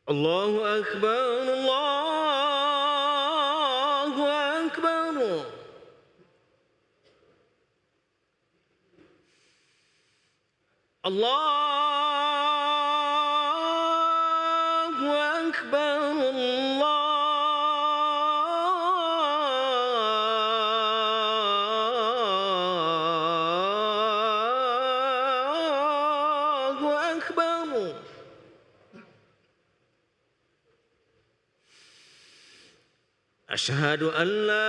Allahu Akbar, Allahu Akbar. Allahu Akbar, Allahu Akbar. Asyhadu an la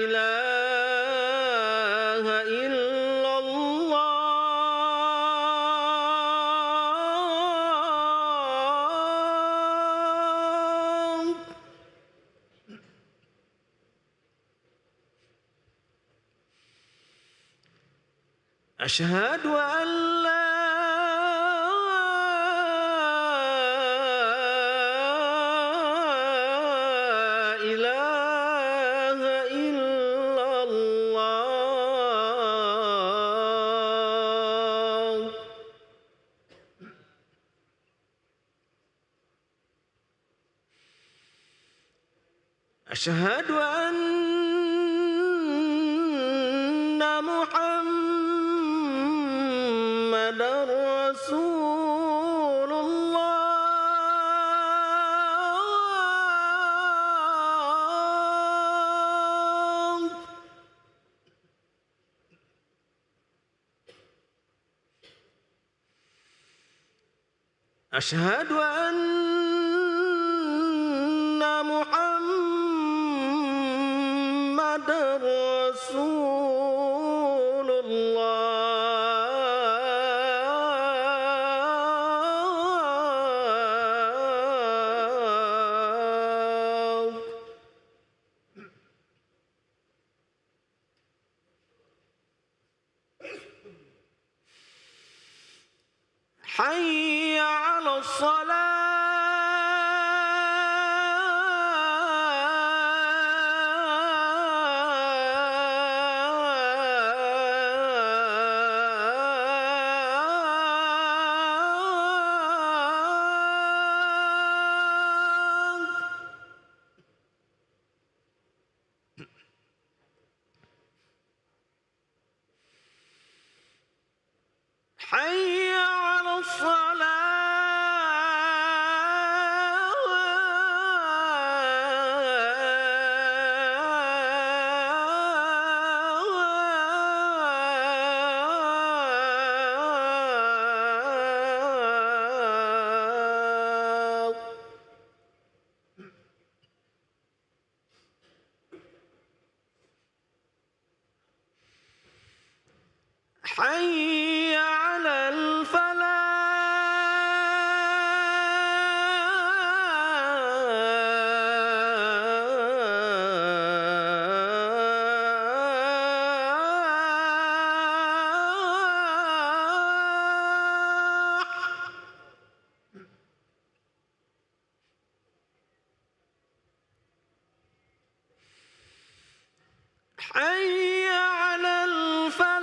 ilaha illallah. Asyhadu an la ilaha illallah. Asyhadu anna Muhammadar Rasulullah. Asyhadu anna Muhammadar Rasulullah. Hayya 'alas salah. حي على الصلاة. حي على الفلاح. حي على الفلاح.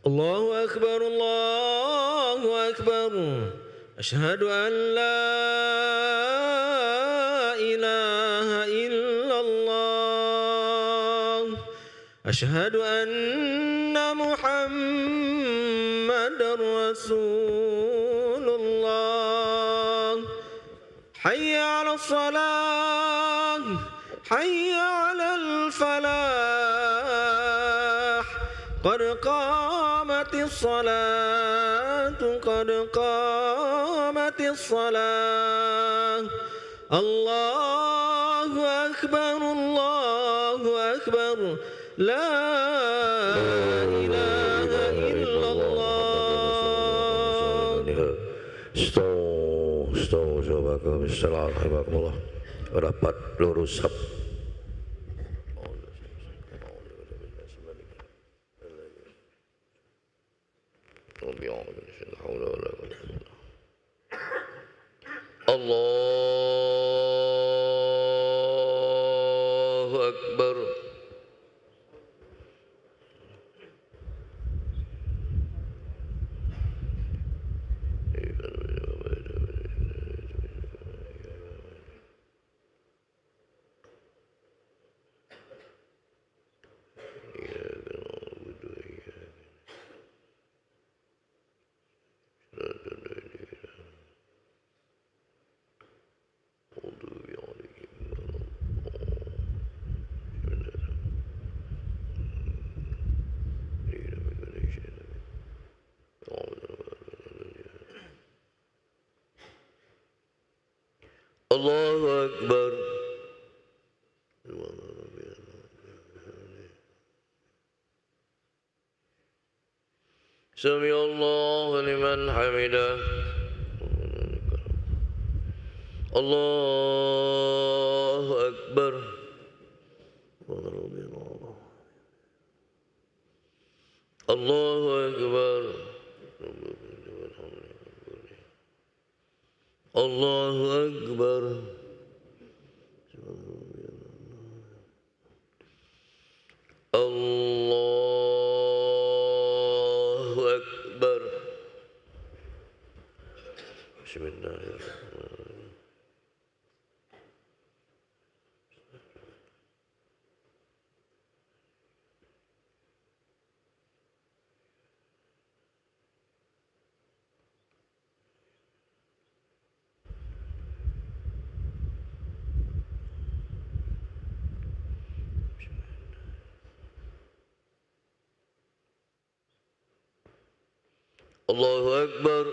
الله أكبر الله أكبر أشهد أن لا إله إلا الله أشهد أن محمدا رسول الله حي على الصلاة حي على الفلاح قد قامت الصلاة قد قامت الصلاة الله أكبر لا إله إلا الله. Bismillahirrahmanirrahim. Rapat lurus sab. Allahu Akbar. Allahu Akbar. Sami Allahu liman hamidah. Allahu Akbar. Allahu Akbar. Allahu Akbar. Allahu Akbar. Bismillahirrahmanirrahim. Allahu Akbar.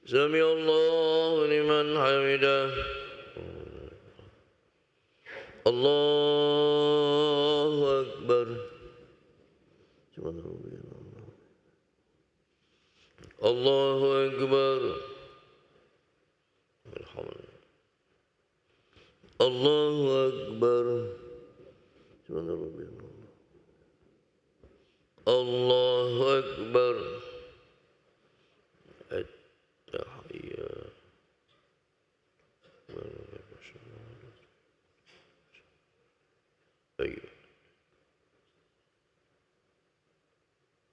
Sami Allahu liman hamidah. Allahu Akbar. Allahu Akbar. Allahu Akbar. Allahu Akbar. At-tahiyyat. Ayo.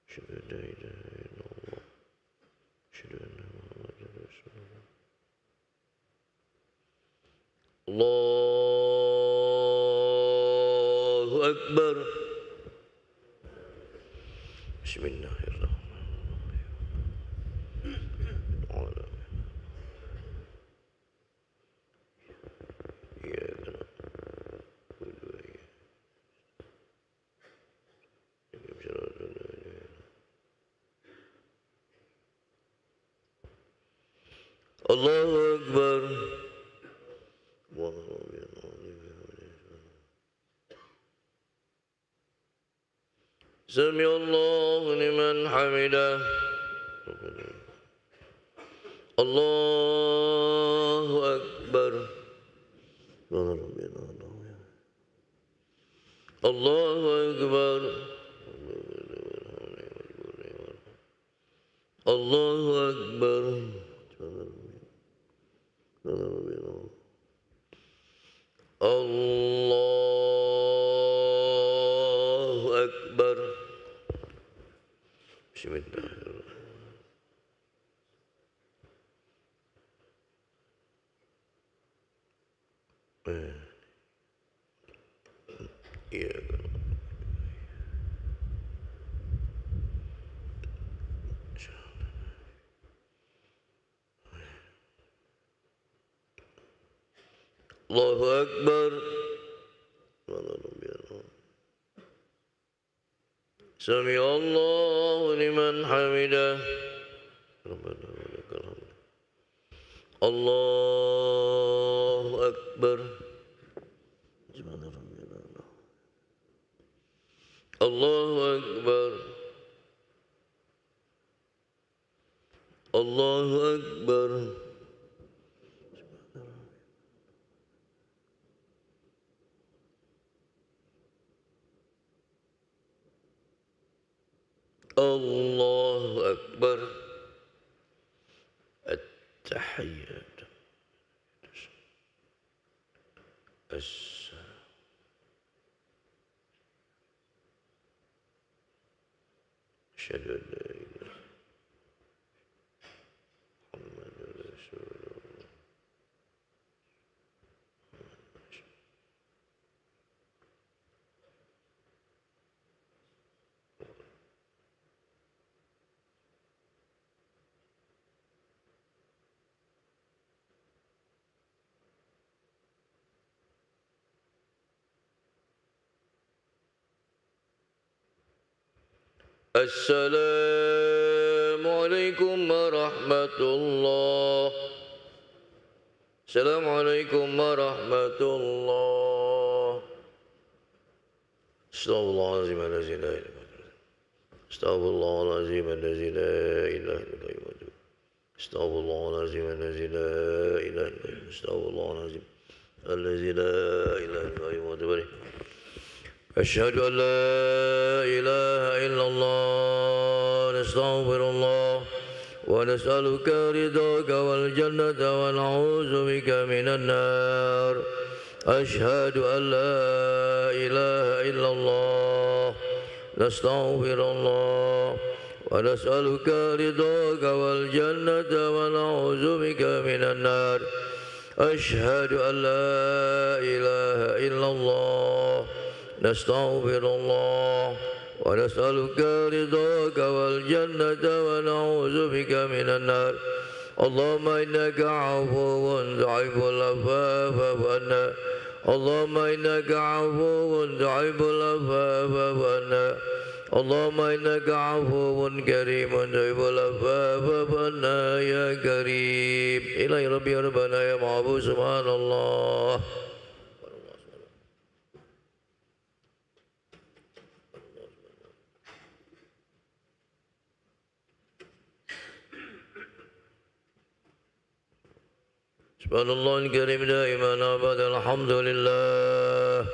Asyhadu an la ilaha illallah. Asyhadu anna Muhammadan Rasulullah. Allahu Akbar. Allahu Akbar. Sami Allahu liman hamidah. Allahu Akbar. Allahu Akbar. Allahu Akbar. Allah Bismillahirrahmanirrahim. Iya. Allahu Akbar. Sami Allahu liman hamidah. Rabbana wa lakal hamd. Allahu Akbar. Allahu Akbar. Allahu Akbar. Allahu Akbar. At-tahiyyat. Asyhadu an la ilaha Muhammadur Rasulullah. Assalamualaikum warahmatullah. Assalamualaikum warahmatullah. Astaghfirullahaladzim alladzi la ilaha illa huwa. Astaghfirullahaladzim alladzi la ilaha illa huwa. Astaghfirullahaladzim alladzi la ilaha illa huwa. Astaghfirullahaladzim alladzi la ilaha illa huwa. أشهد أن لا إله إلا الله نستغفر الله ونسألك رضاك والجنة ونعوذ بك من النار أشهد أن لا إله إلا الله نستغفر الله ونسألك رضاك والجنة ونعوذ بك من النار أشهد أن لا إله إلا الله نستغفر الله ونسألك رضاك والجنة ونعوذ بك من النار اللهم إنك عفو تحب العفو فاعف عنا اللهم إنك عفو تحب العفو فاعف عنا اللهم إنك عفو كريم تحب العفو فاعف عنا يا كريم إلهي ربي ربنا يا معبود سبحان الله. سبحان الله الكريم دائما أبدا الحمد لله.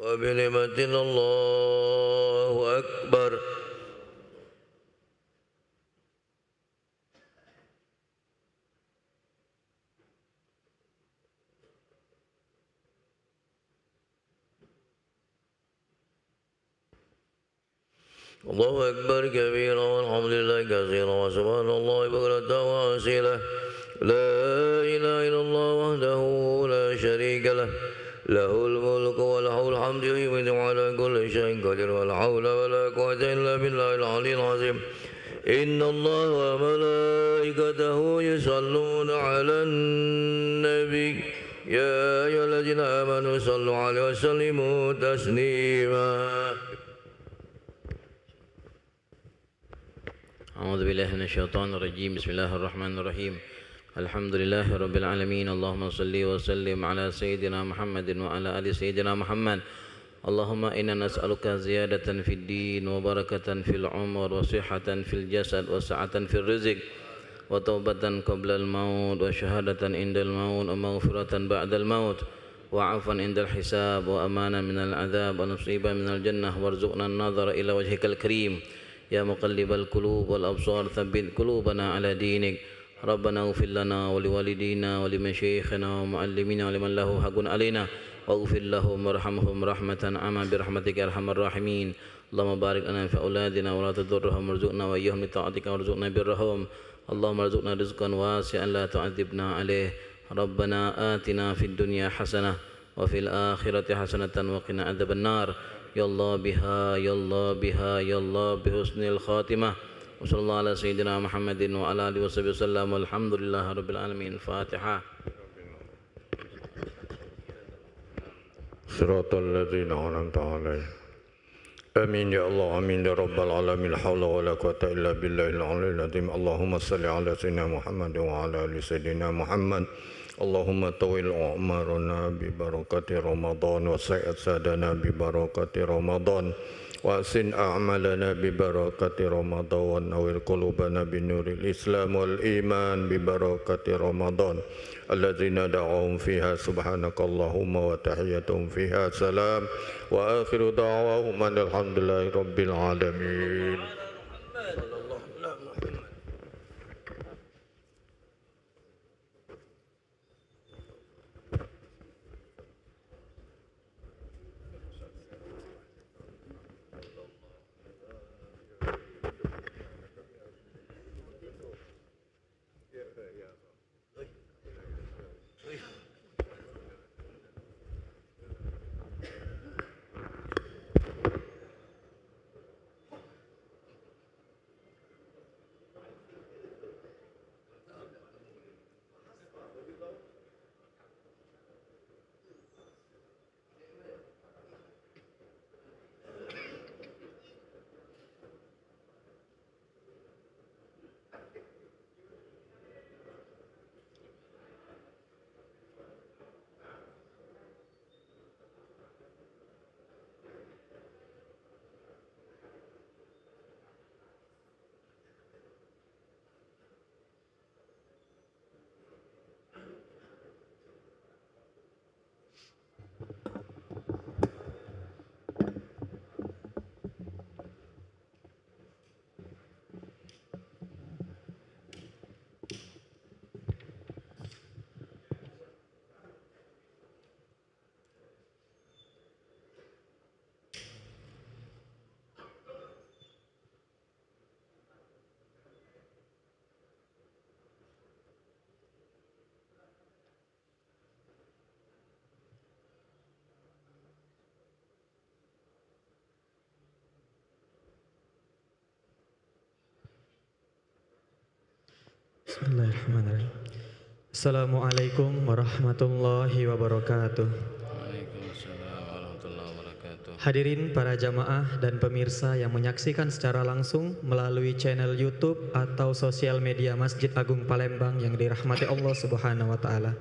وبنعمة الله أكبر. الله أكبر كبيرا والحمد لله كثيرا وسبحان الله بكرة وأصيلا لا إله إلا الله وحده لا شريك له له الملك وله الحمد يميت على كل شيء قدير ولا حول ولا قوة إلا بالله العلي العظيم إن الله وملائكته يصلون على النبي يا أيها الذين آمنوا صلوا عليه وسلموا تسليما. أعوذ بالله من الشيطان الرجيم بسم الله الرحمن الرحيم الحمد لله رب العالمين اللهم صل وسلم على سيدنا محمد وعلى آل سيدنا محمد اللهم إنا نسألك زيادة في الدين وبركة في العمر وصحة في الجسد وسعة في الرزق وتوبة قبل الموت وشهادة عند الموت ومغفرة بعد الموت وعفوا عند الحساب وأمانا من العذاب ونصيبا من الجنة وارزقنا النظر إلى وجهك الكريم يا مقلب القلوب والأبصار ثبت قلوبنا على دينك ربنا اغفر لنا ولوالدينا ولمشايخنا ومعلمينا ولمن له حق علينا واغفر لهم وارحمهم رحمة عامة برحمتك يا أرحم الراحمين اللهم بارك لنا في أولادنا ولا تضرهم وارزقنا وإياهم لطاعتك وارزقنا برهم اللهم ارزقنا رزقا واسعا لا تعذبنا عليه ربنا آتنا في الدنيا حسنة وفي الآخرة حسنة وقنا عذاب النار يا الله بها يا الله بها يا الله بحسن الخاتمة وصلى الله على سيدنا محمد وعلى آله وصحبه وسلم والحمد لله رب العالمين الفاتحة صراط الذين أنعمت عليهم آمين يا الله آمين يا رب العالمين لا حول ولا قوة إلا بالله العلي العظيم اللهم صل على سيدنا محمد وعلى آل سيدنا محمد اللهم طول أعمارنا ببركة رمضان وسعد سادنا ببركة رمضان وأحسن أعمالنا ببركة رمضان ونور قلوبنا بنور الإسلام والإيمان ببركة رمضان الذين دعوهم فيها سبحانك اللهم وتحيتهم فيها سلام وآخر دعواهم أن الحمد لله رب العالمين. Bismillahirrahmanirrahim. Assalamualaikum warahmatullahi wabarakatuh. Waalaikumsalam warahmatullahi wabarakatuh. Hadirin para jamaah dan pemirsa yang menyaksikan secara langsung melalui channel YouTube atau sosial media Masjid Agung Palembang yang dirahmati Allah Subhanahu wa taala.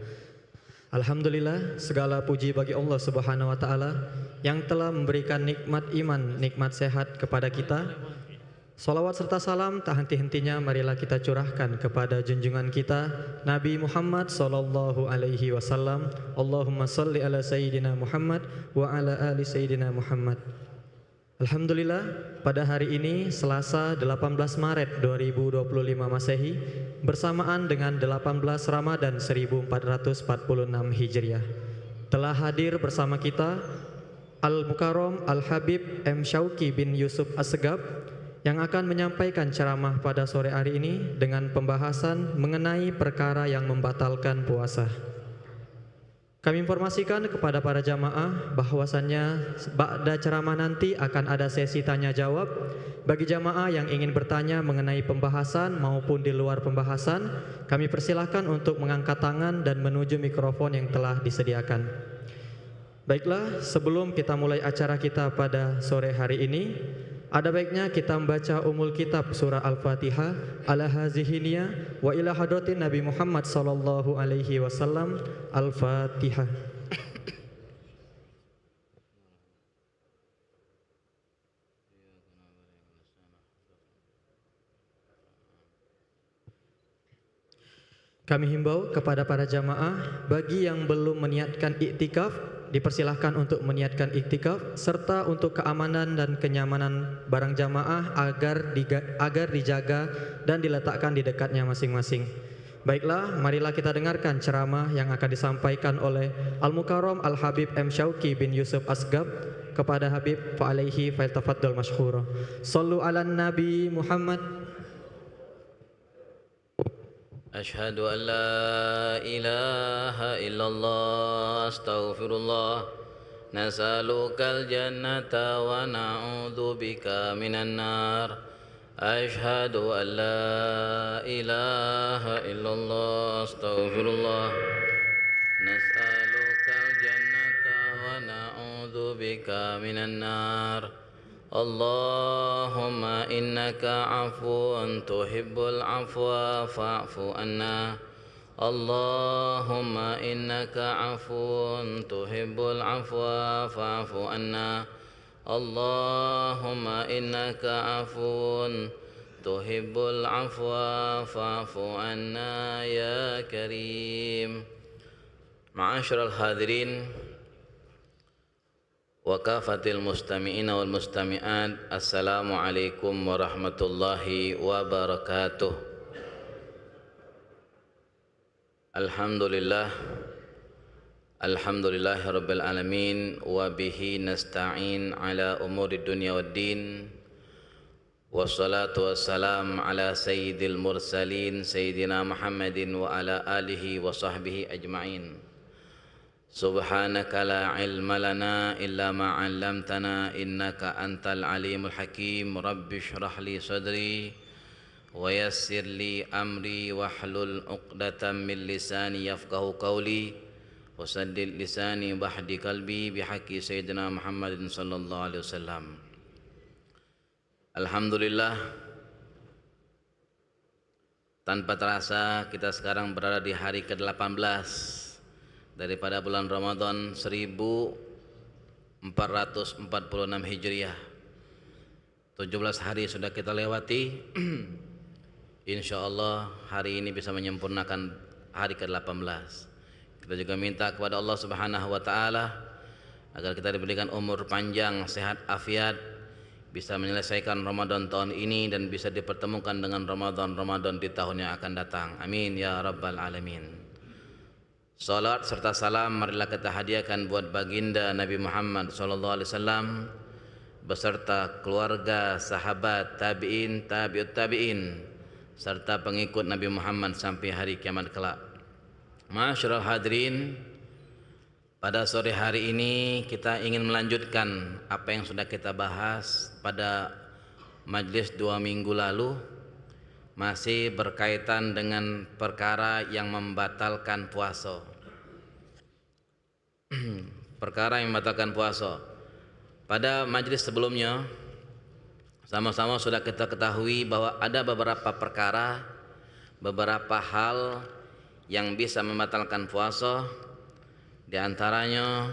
Alhamdulillah, segala puji bagi Allah Subhanahu wa taala yang telah memberikan nikmat iman, nikmat sehat kepada kita. Salawat serta salam tak henti-hentinya marilah kita curahkan kepada junjungan kita Nabi Muhammad sallallahu alaihi wasallam. Allahumma salli ala sayyidina Muhammad wa ala ali sayyidina Muhammad. Alhamdulillah, pada hari ini Selasa 18 Maret 2025 Masehi bersamaan dengan 18 Ramadan 1446 Hijriah telah hadir bersama kita Al-Mukarram Al-Habib M. Syauqi bin Yusuf Assegaf yang akan menyampaikan ceramah pada sore hari ini dengan pembahasan mengenai perkara yang membatalkan puasa. Kami informasikan kepada para jamaah bahwasannya ba'da ceramah nanti akan ada sesi tanya jawab. Bagi jamaah yang ingin bertanya mengenai pembahasan maupun di luar pembahasan, kami persilahkan untuk mengangkat tangan dan menuju mikrofon yang telah disediakan. Baiklah, sebelum kita mulai acara kita pada sore hari ini, ada baiknya kita membaca umul kitab surah Al-Fatihah ala hazihiniyah wa ila hadratin Nabi Muhammad sallallahu alaihi wasallam. Al-Fatihah. Kami himbau kepada para jamaah bagi yang belum meniatkan iktikaf dipersilahkan untuk meniatkan iktikaf serta untuk keamanan dan kenyamanan barang jamaah agar dijaga dan diletakkan di dekatnya masing-masing. Baiklah, marilah kita dengarkan ceramah yang akan disampaikan oleh Al-Mukarram Al-Habib M. Syauqi bin Yusuf Asgab. Kepada Habib fa'alaihi falyatafaddal mashkura. Sallu ala Nabi Muhammad. Ashhadu an la ilaha illallah astaghfirullah nas'alukal jannata wa na'udzu bika minan nar. Ashhadu an la ilaha illallah astaghfirullah nas'alukal jannata wa na'udzu bika minan nar. Allahumma innaka afuwun tuhibbul afwa fa'fu anna. Allahumma innaka afuwun tuhibbul afwa fa'fu anna. Allahumma innaka afuwun tuhibbul afwa fa'fu anna ya karim. Ma'asyiral hadirin wa kafatil mustami'ina wal mustami'at, assalamualaikum warahmatullahi wabarakatuh. Alhamdulillah, alhamdulillahi rabbil alamin, wa bihi nasta'in ala umuri dunya waddin, wassalatu wassalam ala sayyidil mursalin sayyidina Muhammadin wa ala alihi wa sahbihi ajma'in. Subhanaka la ilma lana illa ma 'allamtana innaka antal alimul hakim. Rabbi shrah li sadri wa yassir li amri wahlul 'uqdatam min lisani yafqahu qawli wa saddid lisani bahdi qalbi bihaqqi sayyidina Muhammadin sallallahu alaihi wasallam. Alhamdulillah, tanpa terasa kita sekarang berada di hari ke-18 daripada bulan Ramadan 1446 Hijriah. 17 hari sudah kita lewati. Insyaallah hari ini bisa menyempurnakan hari ke-18. Kita juga minta kepada Allah Subhanahu wa taala agar kita diberikan umur panjang, sehat afiat, bisa menyelesaikan Ramadan tahun ini dan bisa dipertemukan dengan Ramadan di tahun yang akan datang. Amin ya rabbal alamin. Salat serta salam marilah kita hadiahkan buat baginda Nabi Muhammad sallallahu alaihi wasallam beserta keluarga, sahabat, tabi'in, tabi'ut tabi'in serta pengikut Nabi Muhammad sampai hari kiamat kelak. Ma'asyiral hadirin, pada sore hari ini kita ingin melanjutkan apa yang sudah kita bahas pada majlis 2 minggu lalu, masih berkaitan dengan perkara yang membatalkan puasa. Perkara yang membatalkan puasa. Pada majlis sebelumnya sama-sama sudah kita ketahui bahwa ada beberapa perkara, beberapa hal yang bisa membatalkan puasa. Di antaranya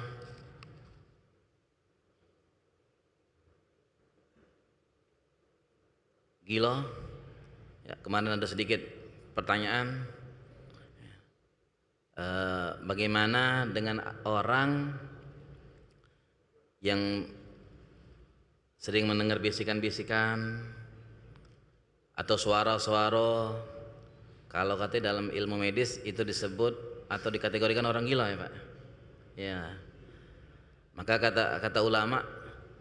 gila. Ya, kemarin ada sedikit pertanyaan, bagaimana dengan orang yang sering mendengar bisikan-bisikan atau suara-suara, kalau katanya dalam ilmu medis itu disebut atau dikategorikan orang gila ya Pak. Ya, maka kata ulama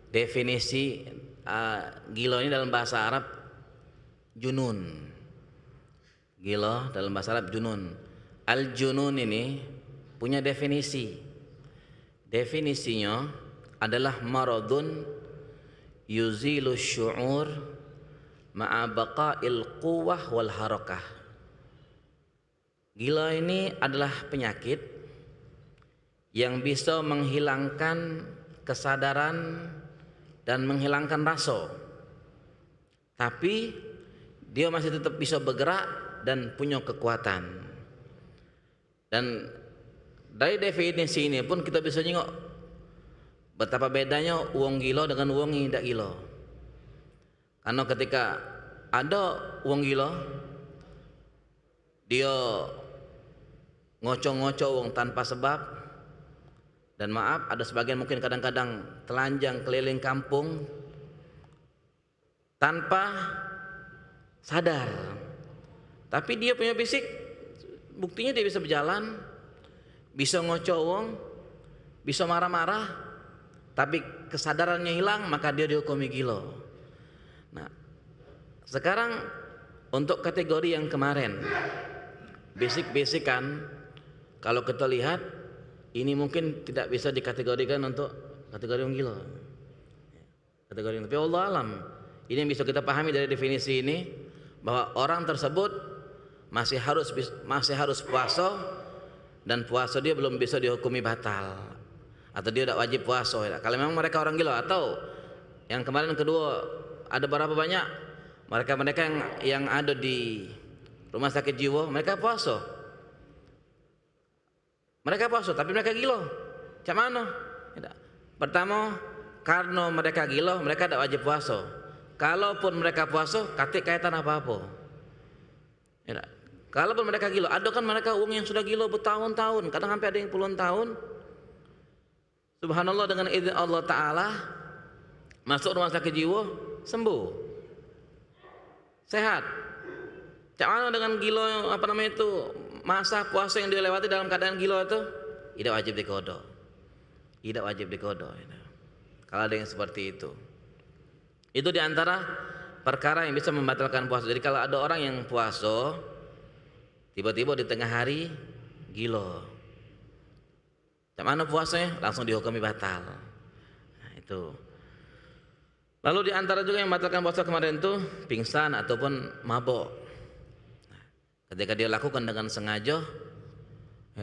definisi gila ini dalam bahasa Arab junun. Gila dalam bahasa Arab junun. Al-junun ini punya definisi. Definisinya adalah maradun yuzilu syu'ur ma'a baqa'il quwwah wal harakah. Gila ini adalah penyakit yang bisa menghilangkan kesadaran dan menghilangkan rasa, tapi dia masih tetap bisa bergerak dan punya kekuatan. Dan dari definisi ini pun kita bisa tengok betapa bedanya wong gila dengan wong tidak gila. Karena ketika ada wong gila, dia ngoco-ngoco wong tanpa sebab, Dan maaf, ada sebagian mungkin kadang-kadang telanjang keliling kampung tanpa sadar. Tapi dia punya fisik, buktinya dia bisa berjalan, bisa ngocowong, bisa marah-marah, tapi kesadarannya hilang, maka dia dihukumi gila. Nah, sekarang untuk kategori yang kemarin, basic-basican, kalau kita lihat ini mungkin tidak bisa dikategorikan untuk kategori yang gila. Kategori yang, tapi Allah alam. Ini yang bisa kita pahami dari definisi ini, bahwa orang tersebut masih harus puasa, dan puasa dia belum bisa dihukumi batal, atau dia tidak wajib puasa. Kalau memang mereka orang gila, atau yang kemarin kedua, ada berapa banyak mereka yang ada di rumah sakit jiwa, mereka puasa. Mereka puasa, tapi mereka gila. Macam mana? Pertama, karena mereka gila, mereka tidak wajib puasa. Kalaupun mereka puasa, katik kaitan apa-apa. Kalaupun mereka gila, ada kan mereka yang sudah gila bertahun-tahun, kadang sampai ada yang puluhan tahun. Subhanallah, dengan izin Allah Ta'ala, masuk rumah sakit jiwa, sembuh, sehat. Macam mana dengan gila, masa puasa yang dia lewati dalam keadaan gila itu? Tidak wajib diqada. Tidak wajib diqada. Kalau ada yang seperti itu. Itu diantara perkara yang bisa membatalkan puasa. Jadi kalau ada orang yang puasa, tiba-tiba di tengah hari gila, macam mana puasanya? Langsung dihukumi batal. Nah, itu. Lalu diantara juga yang membatalkan puasa kemarin itu pingsan ataupun mabok. Ketika dia lakukan dengan sengaja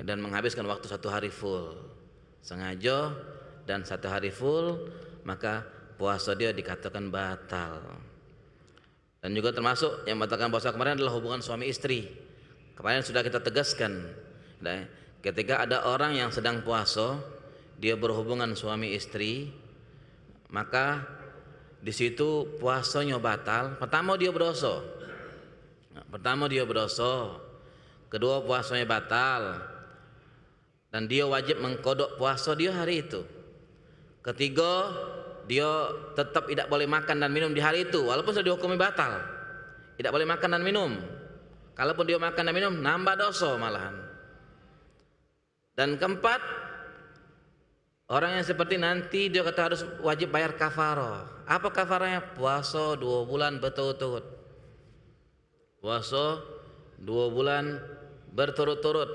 dan menghabiskan waktu 1 hari full, sengaja dan 1 hari full, maka puasa dia dikatakan batal. Dan juga termasuk yang membatalkan puasa kemarin adalah hubungan suami istri. Kemarin sudah kita tegaskan, ketika ada orang yang sedang puasa, dia berhubungan suami istri, maka di situ puasanya batal. Pertama dia berdosa. Kedua puasanya batal, dan dia wajib mengkodok puasa dia hari itu. Ketiga, dia tetap tidak boleh makan dan minum di hari itu, walaupun sudah dihukumi batal. Tidak boleh makan dan minum. Kalaupun dia makan dan minum, nambah dosa malahan. Dan keempat, orang yang seperti nanti dia kata harus wajib bayar kafarah. Apa kafarahnya? Puasa 2 bulan berturut-turut. Puasa 2 bulan berturut-turut.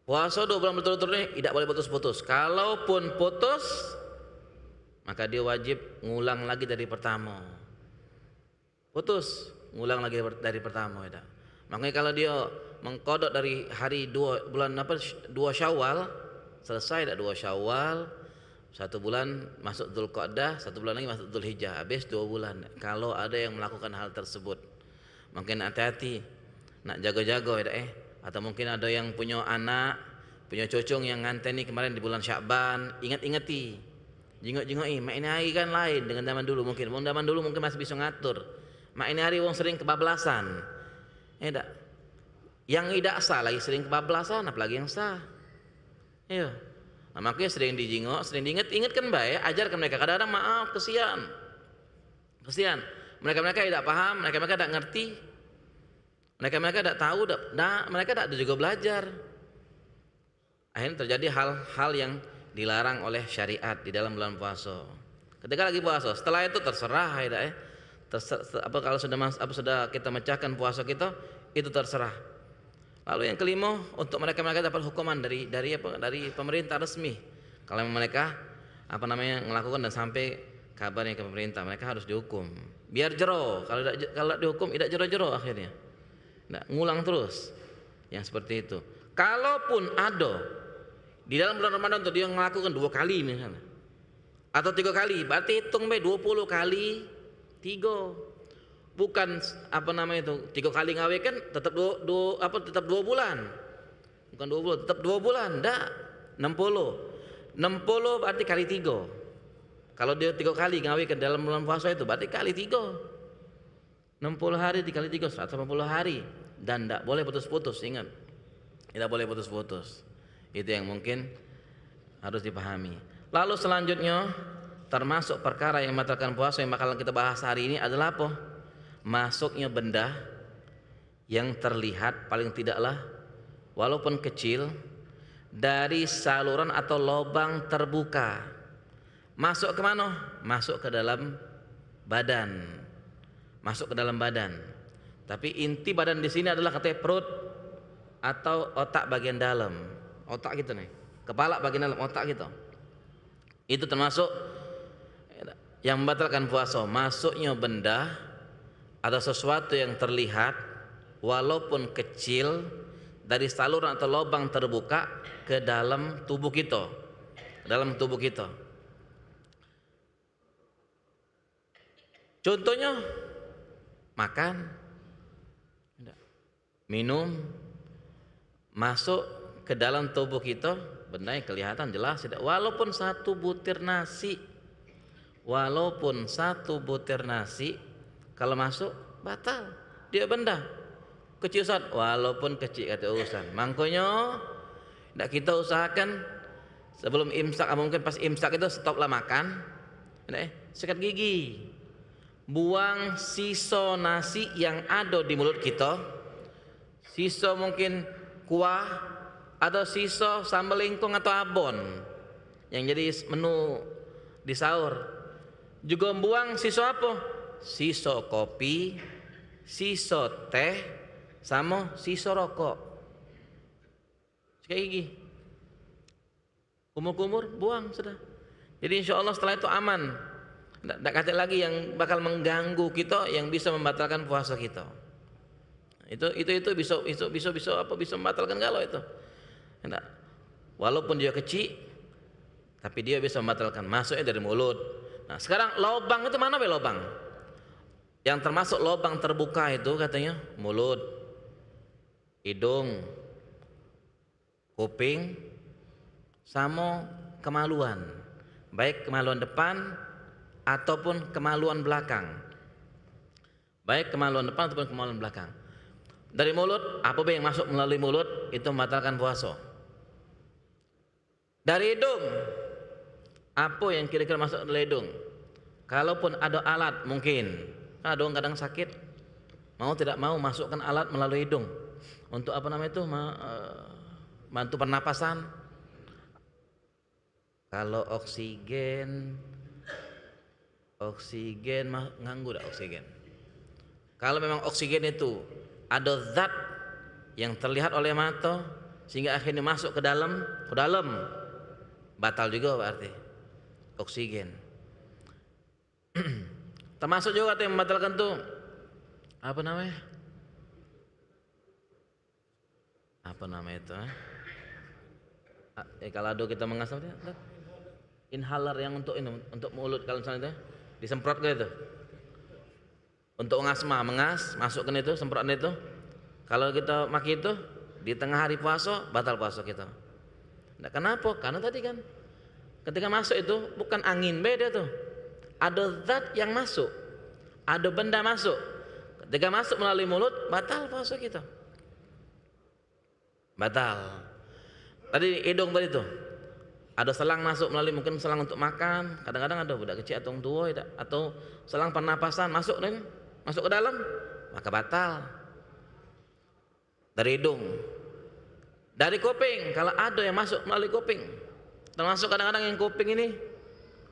Puasa 2 bulan berturut-turut ini tidak boleh putus-putus. Kalaupun putus, maka dia wajib ngulang lagi dari pertama. Putus, ngulang lagi dari pertama. Makanya kalau dia mengkodok dari hari 2 Syawal, selesai dah 2 Syawal, 1 bulan masuk Dzulqa'dah, 1 bulan lagi masuk Dzulhijjah, habis 2 bulan. Kalau ada yang melakukan hal tersebut, mungkin hati-hati, nak jaga-jaga atau mungkin ada yang punya anak, punya cocong yang nganteni kemarin di bulan Sya'ban, ingat-ingati, jingok-jingoki, mak ini hari kan lain dengan zaman dulu mungkin. Zaman dulu mungkin masih bisa ngatur. Mak ini hari wong sering kebablasan. Yang tidak sah lagi sering kebablasan, apalagi yang sah. Iya. Nah, makanya sering dijingok, sering diingat-ingatkan baik, ajarkan mereka. Kadang-kadang maaf, kesian. Mereka tidak paham, mereka tidak ngerti, mereka tidak tahu, mereka tidak juga belajar. Akhirnya terjadi hal-hal yang dilarang oleh syariat di dalam bulan puasa. Ketika lagi puasa, setelah itu terserah kalau sudah kita mecahkan puasa kita, itu terserah. Lalu yang kelima, untuk mereka dapat hukuman dari pemerintah resmi. Kalau mereka melakukan dan sampai kabarnya ke pemerintah, mereka harus dihukum. Biar jero. Kalau tidak dihukum, tidak jero-jero akhirnya. Nah, ngulang terus. Yang seperti itu. Kalaupun ada di dalam bulan Ramadan itu dia melakukan 2 kali misalnya, atau 3 kali, berarti hitung 20 kali 3. Bukan 3 kali ngawe kan tetap 2 bulan. Bukan 2 bulan, tetap 2 bulan. Enggak, 60 berarti kali 3. Kalau dia 3 kali ngawe ke dalam bulan puasa itu berarti kali 3. 60 hari dikali 3, 180 hari. Dan tidak boleh putus-putus, ingat. Tidak boleh putus-putus. Itu yang mungkin harus dipahami. Lalu selanjutnya termasuk perkara yang membatalkan puasa yang bakal kita bahas hari ini adalah apa? Masuknya benda yang terlihat paling tidaklah walaupun kecil dari saluran atau lubang terbuka. Masuk ke mana? Masuk ke dalam badan. Masuk ke dalam badan. Tapi inti badan di sini adalah katanya perut atau otak bagian dalam. Otak gitu nih. Kepala bagian dalam otak gitu. Itu termasuk yang membatalkan puasa. Masuknya benda atau sesuatu yang terlihat walaupun kecil dari saluran atau lubang terbuka ke dalam tubuh kita. Dalam tubuh kita. Contohnya makan, minum, masuk ke dalam tubuh kita, benda yang kelihatan jelas tidak. Walaupun satu butir nasi, kalau masuk batal, dia benda kecil saat, walaupun kecil kata urusan. Makanya tidak kita usahakan sebelum imsak, mungkin pas imsak itu stoplah makan, sikat gigi, buang sisa nasi yang ada di mulut kita, sisa mungkin kuah atau sisa sambal lingkung atau abon yang jadi menu di sahur. Juga buang sisa apa? Sisa kopi, sisa teh, sama sisa rokok. Sikat gigi, kumur-kumur buang sudah. Jadi insya Allah setelah itu aman. Tidak kata lagi yang bakal mengganggu kita, yang bisa membatalkan puasa kita. Itu bisa membatalkan kalau itu. Tidak. Walaupun dia kecil, tapi dia bisa membatalkan. Masuknya dari mulut. Nah sekarang lubang itu mana be lubang? Yang termasuk lubang terbuka itu katanya mulut, hidung, kuping, sama kemaluan. Baik kemaluan depan ataupun kemaluan belakang. Baik kemaluan depan ataupun kemaluan belakang. Dari mulut, apa yang masuk melalui mulut itu membatalkan puasa. Dari hidung, apa yang kira-kira masuk dari hidung? Kalaupun ada alat mungkin, ada orang kadang sakit, mau tidak mau masukkan alat melalui hidung untuk apa namanya itu bantu pernapasan. Kalau oksigen nganggu dah oksigen. Kalau memang oksigen itu ada zat yang terlihat oleh mata sehingga akhirnya masuk ke dalam, batal juga berarti oksigen. Termasuk juga yang membatalkan tuh apa namanya itu? Kalau ada kita mengasap inhaler yang untuk ini, untuk mulut kalau misalnya itu disemprot gitu. Untuk asma, masukkan itu, semprotan itu. Kalau kita pakai itu di tengah hari puasa, batal puasa kita. Nah, kenapa? Karena tadi kan ketika masuk itu bukan angin, beda tuh. Ada zat yang masuk, ada benda masuk. Ketika masuk melalui mulut, batal puasa kita. Batal. Tadi hidung tadi tuh. Ada selang masuk melalui mungkin selang untuk makan, kadang-kadang ada budak kecil atau orang tua atau selang pernapasan masuk ke dalam, maka batal. Dari hidung, dari kuping, kalau ada yang masuk melalui kuping, termasuk kadang-kadang yang kuping ini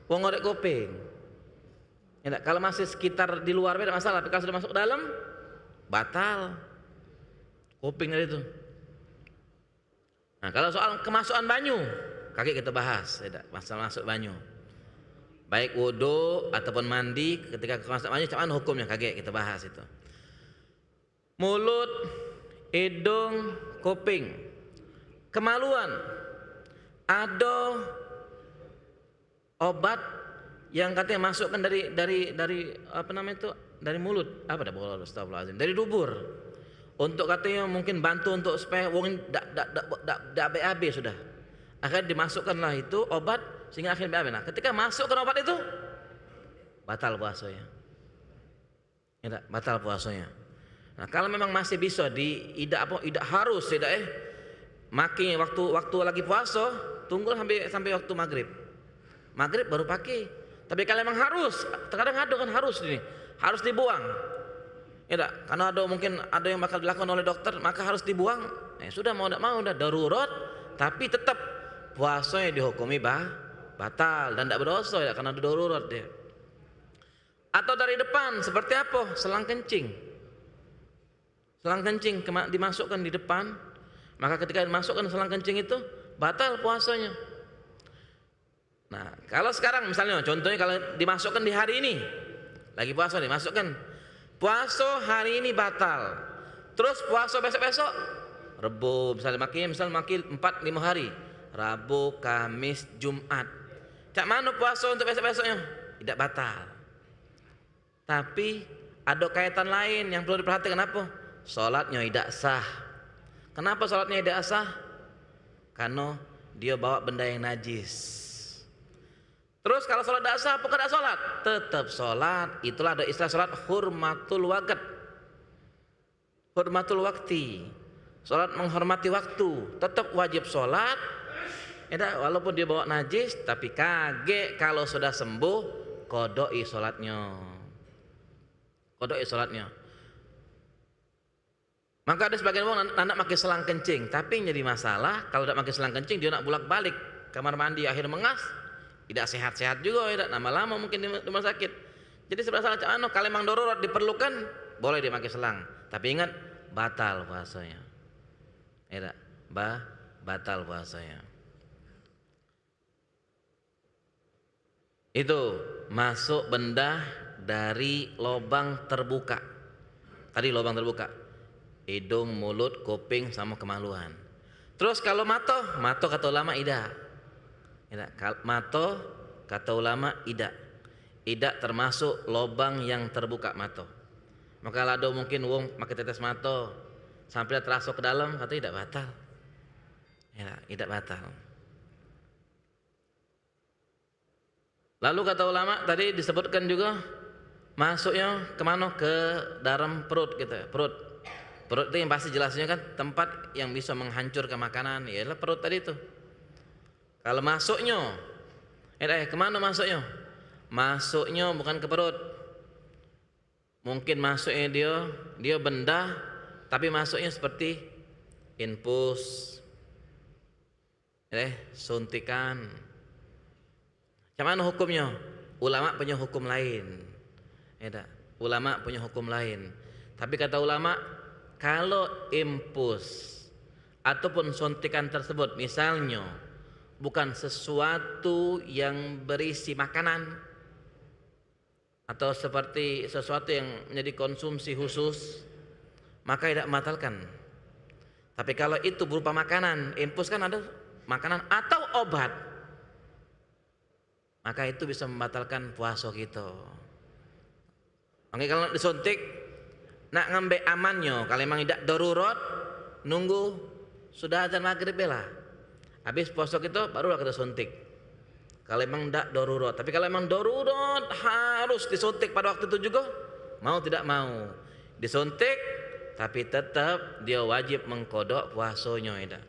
ngorek kuping. Ya, kalau masih sekitar di luar tidak masalah, tapi kalau sudah masuk ke dalam, batal kuping dari itu. Nah, kalau soal kemasukan banyu, kaki kita bahas, tidak masalah masuk banyu. Baik wudu ataupun mandi, ketika masuk banyu, cuman hukumnya kaki kita bahas itu. Mulut, hidung, kuping, kemaluan, ada obat yang katanya masukkan dari apa namanya itu, dari mulut, apa dah boleh astagfirullahalazim, dari dubur. Untuk katanya mungkin bantu untuk supaya wong dak BAB sudah. Akhirnya dimasukkanlah itu obat sehingga akhirnya BAB. Nah, ketika masukkan obat itu batal puasanya. Ya, batal puasanya. Nah, kalau memang masih bisa tidak harus Maki waktu lagi puasa, tunggu sampai waktu maghrib. Maghrib baru pakai. Tapi kalau memang harus, terkadang ada kan harus ini, harus dibuang. Ya tak? Karena mungkin ada yang bakal dilakukan oleh dokter, maka harus dibuang. Sudah mau tidak mau, udah darurat, tapi tetap puasanya dihukumi batal dan tidak berdosa ya, karena ada darurat dia. Atau dari depan seperti apa? Selang kencing. Selang kencing dimasukkan di depan, maka ketika dimasukkan selang kencing itu batal puasanya. Nah, kalau sekarang misalnya contohnya kalau dimasukkan di hari ini, lagi puasa dimasukkan, puasa hari ini batal. Terus puasa besok-besok, Rebo misalnya maki 4-5 hari, Rabu, Kamis, Jumat. Cak mana puasa untuk besok-besoknya? Tidak batal. Tapi ada kaitan lain yang perlu diperhatikan apa? Salatnya tidak sah. Kenapa salatnya tidak sah? Karena dia bawa benda yang najis. Terus kalau sholat tidak sah, apakah tidak sholat? Tetap sholat. Itulah ada istilah sholat hurmatul waqt, hurmatul wakti. Sholat menghormati waktu. Tetap wajib sholat. Walaupun dia bawa najis, tapi kage kalau sudah sembuh, kodoi sholatnya. Kodoi sholatnya. Maka ada sebagian orang anak pakai selang kencing, tapi jadi masalah kalau tidak pakai selang kencing dia nak bolak balik kamar mandi akhir mengas. Tidak sehat-sehat juga, tidak lama-lama mungkin di rumah sakit. Jadi sebenarnya salah kalau memang darurat diperlukan, boleh dia pakai selang. Tapi ingat, batal puasanya. Batal puasanya. Itu masuk benda dari lubang terbuka. Tadi lubang terbuka, hidung, mulut, kuping, sama kemaluan. Terus kalau mato kata ulama tidak. Mato kata ulama tidak termasuk lubang yang terbuka mato. Maka kalau ada mungkin wong pakai tetes mato sampai terasuk ke dalam, kata tidak batal. Tidak batal. Lalu kata ulama tadi disebutkan juga masuknya kemana? Ke dalam perut gitu ya. Perut itu yang pasti jelasnya kan tempat yang bisa menghancurkan makanan, ialah perut tadi itu. Kalau masuknya, kemana masuknya? Masuknya bukan ke perut. Mungkin masuknya dia benda, tapi masuknya seperti infus, suntikan. Macam mana hukumnya? Ulama punya hukum lain. Ulama punya hukum lain. Tapi kata ulama, kalau infus ataupun suntikan tersebut misalnya bukan sesuatu yang berisi makanan atau seperti sesuatu yang menjadi konsumsi khusus, maka tidak membatalkan. Tapi kalau itu berupa makanan, infus kan ada makanan atau obat, maka itu bisa membatalkan puasa kita. Oke, kalau disuntik nak ngambil amannya, kalau memang tidak darurat, nunggu sudah azan maghrib lah. Habis puasa kita barulah kita suntik. Kalau memang tidak darurat. Tapi kalau memang darurat harus disuntik pada waktu itu juga, mau tidak mau disuntik, tapi tetap dia wajib mengkodok puasanya.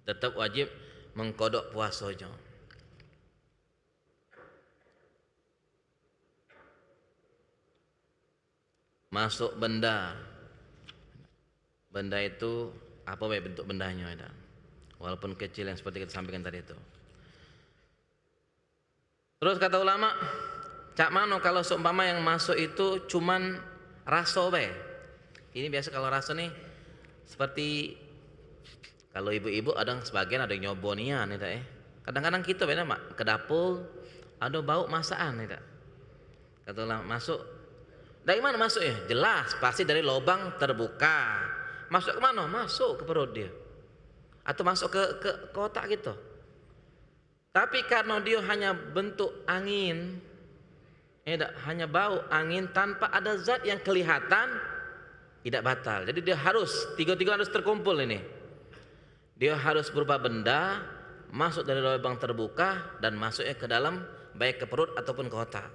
Tetap wajib mengkodok puasanya. Masuk benda itu apa bentuk bendanya ada? Walaupun kecil yang seperti kita sampaikan tadi itu. Terus kata ulama, cak mano kalau seumpama yang masuk itu cuman raso be. Ini biasa kalau raso nih seperti kalau ibu-ibu ada sebagian ada yang nyobonian nih Kadang-kadang kita beda mak ke dapur ada bau masakan nih Kata ulama masuk. Dari mana masuknya? Jelas pasti dari lubang terbuka. Masuk ke mana? Masuk ke perut dia. Atau masuk ke kotak gitu. Tapi karena dia hanya bentuk angin, hanya bau angin tanpa ada zat yang kelihatan, tidak batal. Jadi dia harus tiga-tiga harus terkumpul ini. Dia harus berupa benda masuk dari lubang terbuka dan masuknya ke dalam baik ke perut ataupun ke otak.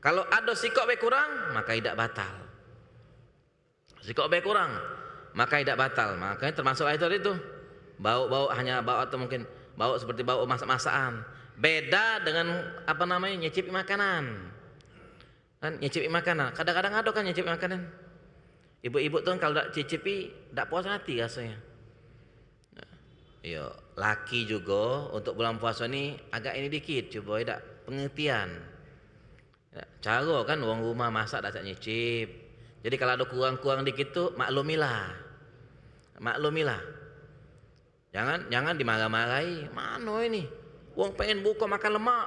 Kalau ada sikok baik kurang, maka tidak batal. Sikok baik kurang, maka tidak batal. Makanya termasuk ayat itu Bau hanya bau atau mungkin bau seperti bau masak-masakan. Beda dengan apa namanya nyicipi makanan. Kan nyicipi makanan. Kadang-kadang ada kan nyicipi makanan. Ibu-ibu tuh kalau tidak cicipi tidak puas hati rasanya. Yo, laki juga untuk bulan puasa ini agak ini dikit, coba tidak pengertian. Ya, cara kan uang rumah masak dah tak nyicip. Jadi kalau ada kurang-kurang dikit tuh maklumilah. Jangan dimarah-marahi. Mana ini? Uang pengen buka makan lemak.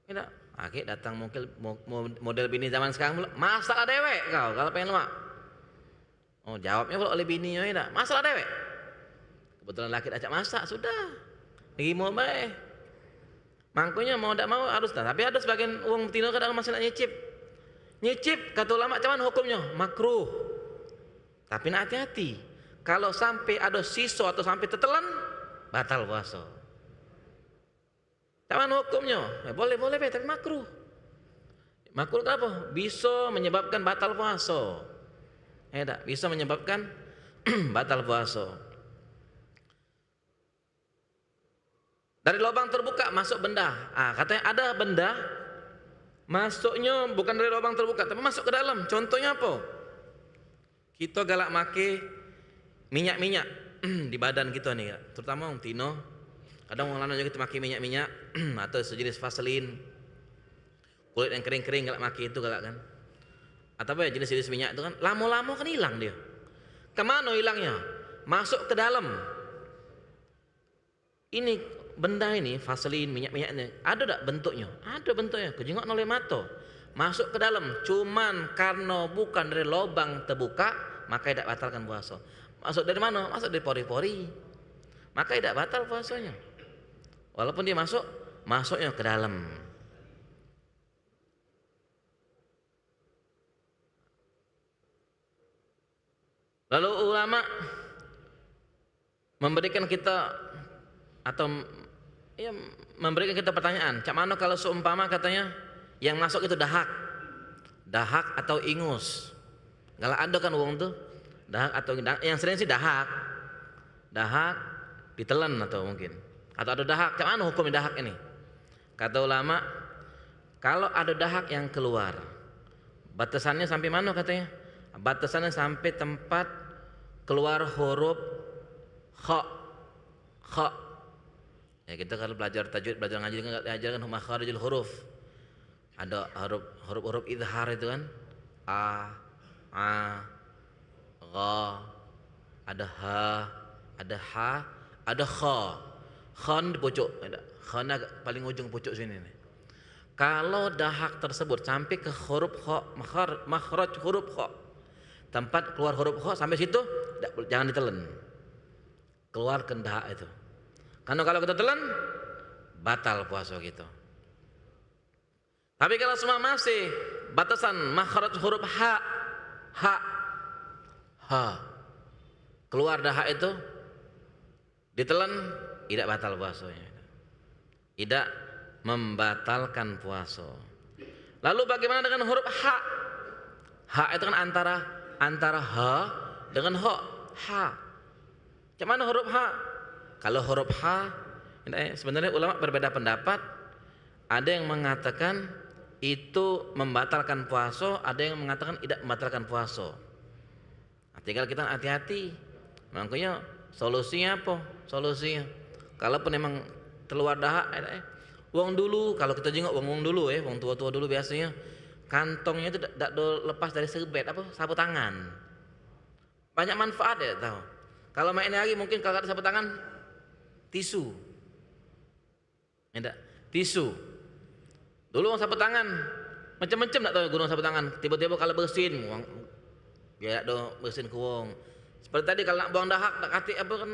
Tidak. Akhir datang mungkin model bini zaman sekarang, masalah dewek kau kalau pengen lemak. Oh jawabnya kalau oleh bininya tidak, masalah dewek. Kebetulan laki ajak masak sudah, lagi mau baik. Mangkunya mau tidak mau harus, tapi ada sebagian uang betina kadang masih nak nyicip. Kata ulama cuman hukumnya makruh. Tapi nak hati-hati. Kalau sampai ada siso atau sampai tetelan, batal puasa. Cuman hukumnya, boleh tapi makruh. Makruh kenapa? Bisa menyebabkan batal puasa. Bisa menyebabkan batal puasa. Dari lubang terbuka masuk benda. Katanya ada benda masuknya bukan dari lubang terbuka, tapi masuk ke dalam. Contohnya apa? Kita galak make minyak-minyak di badan kita nih, terutama orang Tino. Kadang orang lain juga kita pakai minyak-minyak atau sejenis vaselin. Kulit yang kering-kering galak pakai itu galak kan. Atau apa ya jenis-jenis minyak itu kan lama-lama kan hilang dia. Kemana hilangnya? Masuk ke dalam. Ini benda ini vaselin minyak-minyak ini ada tak bentuknya? Ada bentuknya. Kejengok oleh mata. Masuk ke dalam. Cuman karena bukan dari lubang terbuka maka tidak batalkan puasa. Masuk dari mana? Masuk dari pori-pori. Maka tidak batal puasanya. Walaupun dia masuknya ke dalam. Lalu ulama memberikan kita atau ya, memberikan kita pertanyaan, cak mana kalau seumpama katanya yang masuk itu dahak atau ingus. Kalau ada kan uang tuh dahak atau yang sering sih dahak ditelan atau mungkin. Atau ada dahak, cak mana hukum dahak ini? Kata ulama, kalau ada dahak yang keluar, batasannya sampai mana katanya? Batasannya sampai tempat keluar huruf kha. Ya kita kalau belajar tajwid, belajar ngaji kan diajarkan makharijul huruf. Ada huruf idhar itu kan, a, gha, ada ha, ada kha. Khan di pojok, khan paling ujung pojok sini nih. Kalau dahak tersebut sampai ke huruf kha, makhraj huruf kha, tempat keluar huruf kha sampai situ, jangan ditelan. Keluarkan dahak itu. Karena kalau kita telan, batal puasa kita. Tapi kalau semua masih batasan makhraj huruf ha, keluar dahak itu, ditelan, tidak batal puasanya. Tidak membatalkan puasa. Lalu bagaimana dengan huruf ha? Ha itu kan antara ha dengan ha. Cuman huruf ha. Kalau huruf ha, sebenarnya ulama berbeda pendapat. Ada yang mengatakan itu membatalkan puasa, ada yang mengatakan tidak membatalkan puasa. Nah, tinggal kita hati-hati. Makanya solusinya apa? Solusinya kalaupun memang keluar dahak, uang dulu. Kalau kita jenguk uang dulu uang tua-tua dulu biasanya kantongnya itu tidak lepas dari serbet sapu tangan. Banyak manfaat ya tahu. Kalau main lagi mungkin kalau ada sapu tangan tisu. Tisu. Dulu uang sapu tangan macam-macam tak tahu guna sapu tangan. Tiba-tiba kalau bersin uang biar do bersin ke uang. Seperti tadi kalau nak buang dahak, nak katik apa kan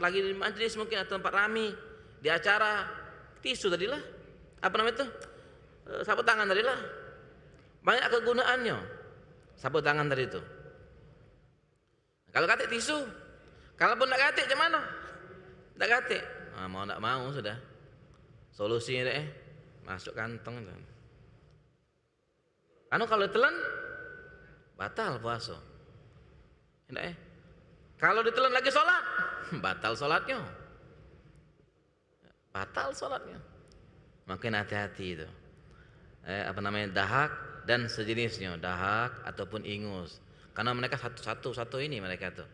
lagi di majlis mungkin atau tempat rami, di acara, tisu tadilah. Apa namanya itu? Sapu tangan tadilah. Banyak kegunaannya. Sapu tangan tadi itu. Kalau katik tisu, kalaupun nak katik macam mana? Tak katik. Mau tak mau sudah. Solusinya deh, masuk kantong itu. Kalau ditelan batal puasa. Kalau ditelan lagi sholat batal sholatnya. Batal sholatnya. Makin hati-hati itu. Dahak dan sejenisnya, dahak ataupun ingus. Karena mereka satu ini mereka tuh.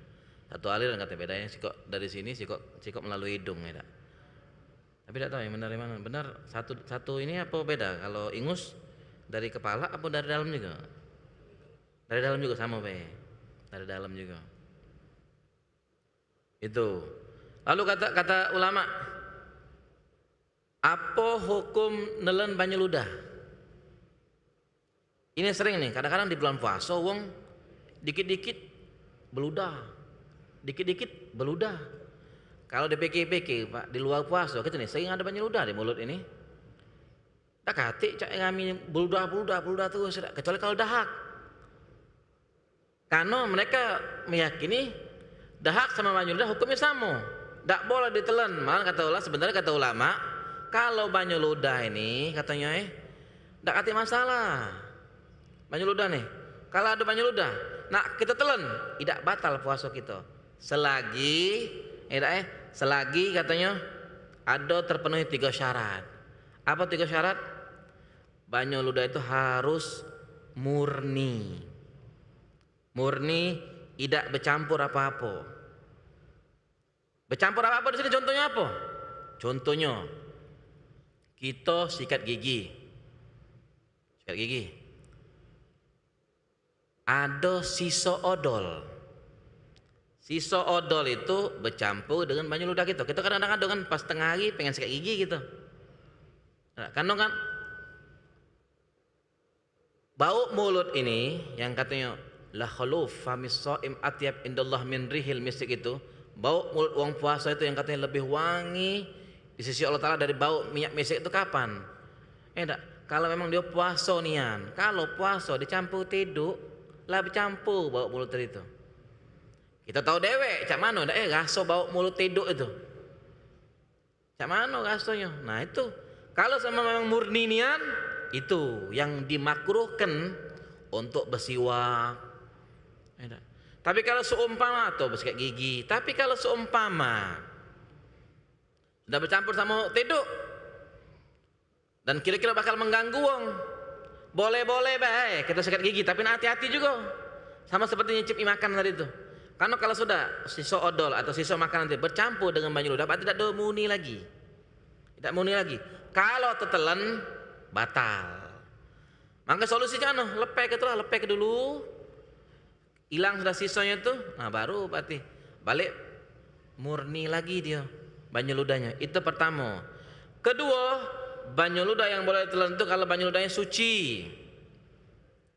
Satu aliran kata bedanya sikok dari sini sikok melalui hidung ya. Tapi tidak tahu yang benar yang mana. Benar satu ini apa beda? Kalau ingus dari kepala apa dari dalam juga? Dari dalam juga sama be. Dari dalam juga. Itu. Lalu kata ulama, apa hukum nelen banyu ludah? Ini sering nih, kadang-kadang di bulan puasa wong dikit-dikit beludah. Dikit-dikit beludah. Kalau di PK Pak, di luar puasa gitu nih, sering ada banyu ludah di mulut ini. Tak kati cak ngami beludah terus, kecuali kalau dahak. Karena mereka meyakini dahak sama banyu ludah hukumnya sama. Tak boleh ditelan. Malah sebenarnya kata ulama, kalau banyu ludah ini katanya tak kati masalah. Banyu ludah nih. Kalau ada banyu ludah, nah kita telan, tidak batal puasa kita. Selagi katanya ada terpenuhi 3 syarat. Apa 3 syarat? Banyu ludah itu harus murni. Murni, tidak bercampur apa-apa. Bercampur apa-apa di sini contohnya apa? Contohnya kita sikat gigi. Sikat gigi. Ada sisa odol. Sisa odol itu bercampur dengan banyu ludah kita. Kita kadang-kadang kan pas tengah hari pengen sikat gigi gitu. Nah, kan bau mulut ini yang katanya la khuluf famis shaim atyab indallah min rihil misik itu, bau mulut orang puasa itu yang katanya lebih wangi di sisi Allah Ta'ala dari bau minyak misik itu kapan? Kalau memang dia puasa nian, kalau puasa dicampur tidur lah bercampur bau mulut itu. Kita tahu dewek cak mana raso bau mulut tidur itu. Cak mana rasonya? Nah itu kalau sama memang murni nian itu yang dimakruhkan untuk bersiwak. Tapi kalau seumpama atau bersikat gigi, tapi kalau seumpama sudah bercampur sama tidur dan kira-kira bakal mengganggu wong, boleh-boleh baik kita sikat gigi, tapi hati-hati juga. Sama seperti nyicip makan tadi itu. Karena kalau sudah sisa odol atau sisa makanan itu bercampur dengan banyu ludah, tidak ada muni lagi. Tidak muni lagi. Kalau tetelan batal. Maka solusinya lepek dulu. Hilang sudah sisanya itu, nah baru berarti balik murni lagi dia banyu ludahnya. Itu pertama. Kedua, banyu ludah yang boleh ditelan itu kalau banyu ludahnya suci,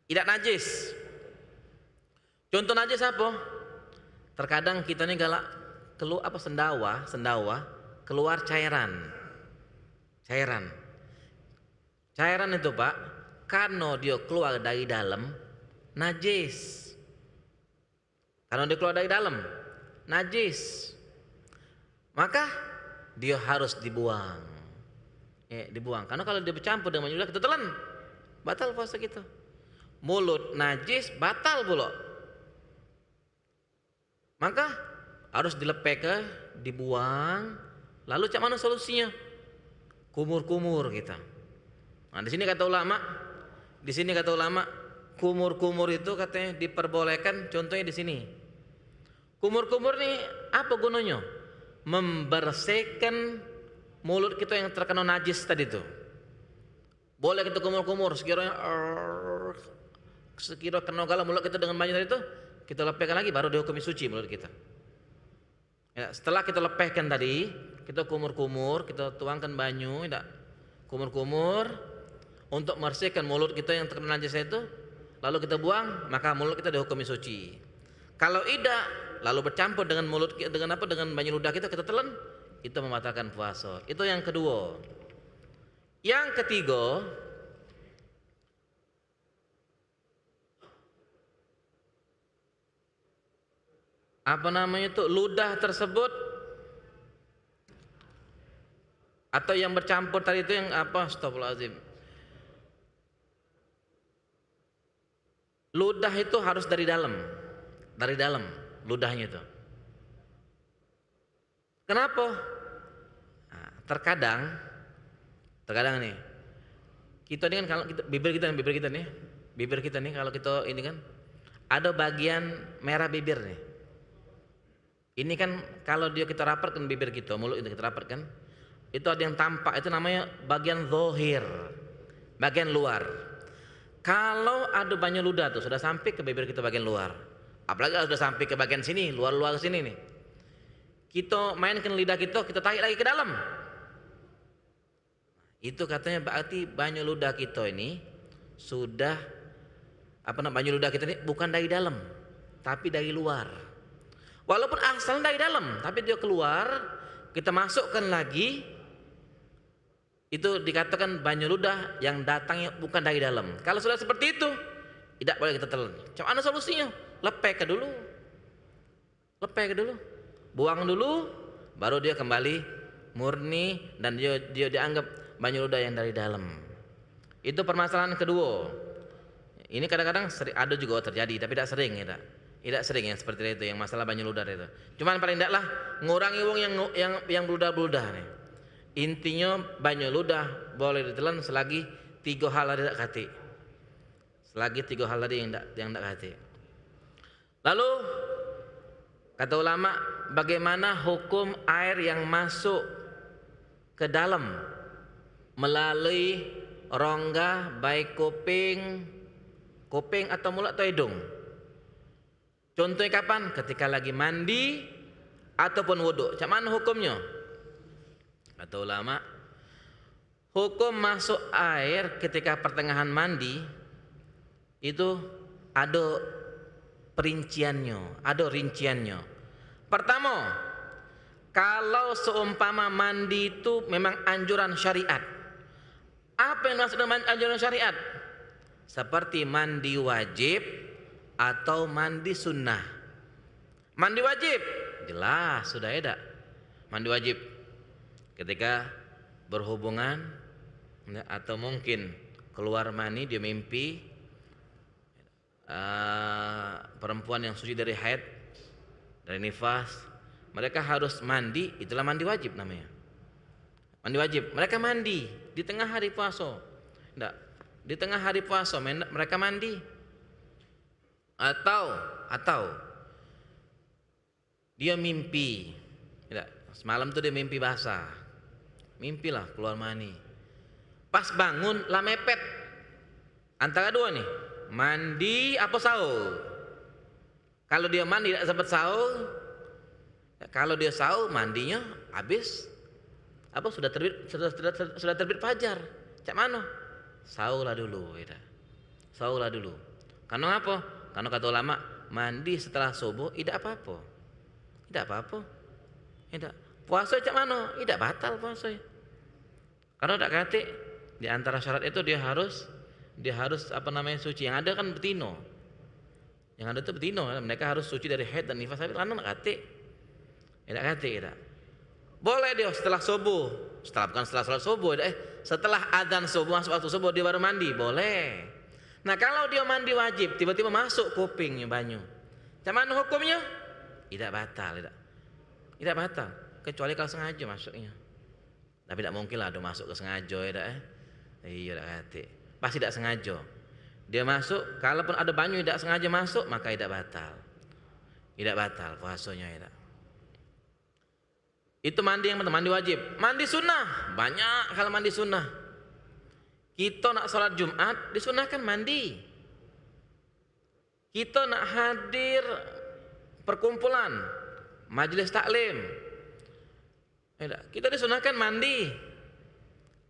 tidak najis. Contoh najis apa? Terkadang kita ini galak keluar sendawa keluar cairan itu Pak, karena dia keluar dari dalam najis. Karena dia keluar dari dalam najis, maka dia harus dibuang. Dibuang. Karena kalau dia bercampur dengan banyu ludah kita telan, batal puasa kita. Mulut najis batal pula. Maka harus dilepek, dibuang. Lalu cak mana solusinya? Kumur-kumur kita. Nah di sini kata ulama, kumur-kumur itu katanya diperbolehkan. Contohnya di sini. Kumur-kumur ini apa gunanya? Membersihkan mulut kita yang terkena najis tadi itu. Boleh kita kumur-kumur sekiranya kena galau mulut kita dengan banyu tadi itu, kita lepehkan lagi baru dihukumi suci mulut kita. Setelah kita lepehkan tadi, kita kumur-kumur, kita tuangkan banyu, kumur-kumur untuk membersihkan mulut kita yang terkena najis itu, lalu kita buang, maka mulut kita dihukumi suci. Kalau tidak, lalu bercampur dengan dengan banyu ludah kita telan, itu membatalkan puasa. Itu yang kedua. Yang ketiga, ludah tersebut atau yang bercampur tadi itu yang astagfirullahaladzim. Ludah itu harus dari dalam ludahnya itu. Kenapa? Nah, terkadang nih kita ini kan kalau bibir kita nih kalau kita ini kan ada bagian merah bibir nih. Ini kan kalau kita rapatkan bibir kita, mulut itu kita rapatkan, itu ada yang tampak, itu namanya bagian zahir, bagian luar. Kalau ada banyak ludah tuh sudah sampai ke bibir kita bagian luar, apalagi kalau sudah sampai ke bagian sini, luar sini nih, kita mainkan lidah kita tarik lagi ke dalam. Itu katanya berarti banyak ludah kita ini sudah banyak ludah kita ini bukan dari dalam, tapi dari luar. Walaupun asalnya dari dalam, tapi dia keluar, kita masukkan lagi, itu dikatakan banyak ludah yang datangnya bukan dari dalam. Kalau sudah seperti itu, tidak boleh kita telan. Mana solusinya? Lepek dulu, buang dulu, baru dia kembali murni dan dia dianggap banyak ludah yang dari dalam. Itu permasalahan kedua. Ini kadang-kadang ada juga terjadi, tapi tidak sering ya. Tidak sering yang seperti itu, yang masalah banyak ludah itu. Cuman paling tidaklah ngurangi wong yang bludah-bludah nih. Intinya banyak ludah boleh ditelan selagi 3 hal tidak kati. Selagi 3 hal tadi yang tidak kati. Lalu kata ulama, bagaimana hukum air yang masuk ke dalam melalui rongga baik kuping atau mulut atau hidung? Contohnya kapan? Ketika lagi mandi ataupun wudhu. Macam mana hukumnya? Kata ulama, hukum masuk air ketika pertengahan mandi itu ada perinciannya, ada rinciannya. Pertama, kalau seumpama mandi itu memang anjuran syariat. Apa yang maksud dengan anjuran syariat? Seperti mandi wajib atau mandi sunnah. Mandi wajib jelas sudah ada. Mandi wajib ketika berhubungan atau mungkin keluar mani, dia mimpi perempuan yang suci dari haid, dari nifas, mereka harus mandi, itulah mandi wajib namanya. Mandi wajib, mereka mandi di tengah hari puasa. Enggak, di tengah hari puasa mereka mandi. Atau dia mimpi, tidak, semalam tuh dia mimpi basah, mimpilah keluar mani, pas bangun lah mepet antara dua nih, mandi apa sahur. Kalau dia mandi tidak sempat sahur, kalau dia sahur mandinya habis sudah terbit fajar. Cak mana? Sahurlah dulu, sahurlah dulu. Karena apa? Karena kata ulama, mandi setelah subuh tidak apa-apa. Tidak apa-apa. Tidak. Puasa cak mana? Tidak batal puasa. Karena tidak kata di antara syarat itu dia harus suci. Yang ada kan betino. Yang ada itu betino, mereka harus suci dari haid dan nifas. Tapi karena tidak kata. Tidak kata. Boleh dia setelah subuh, bukan setelah sholat subuh, setelah adzan subuh masuk waktu subuh dia baru mandi, boleh. Nah kalau dia mandi wajib, tiba-tiba masuk kupingnya banyu, macam mana hukumnya? Tidak batal, tidak batal, kecuali kalau sengaja masuknya. Tapi tidak mungkin lah dia masuk ke sengaja, iya tidak kata, pasti tidak sengaja. Dia masuk, kalaupun ada banyu tidak sengaja masuk, maka tidak batal puasanya. Itu mandi yang pertama, mandi wajib. Mandi sunnah, banyak kalau mandi sunnah. Kita nak sholat Jumat disunahkan mandi. Kita nak hadir perkumpulan, majelis taklim, kita disunahkan mandi.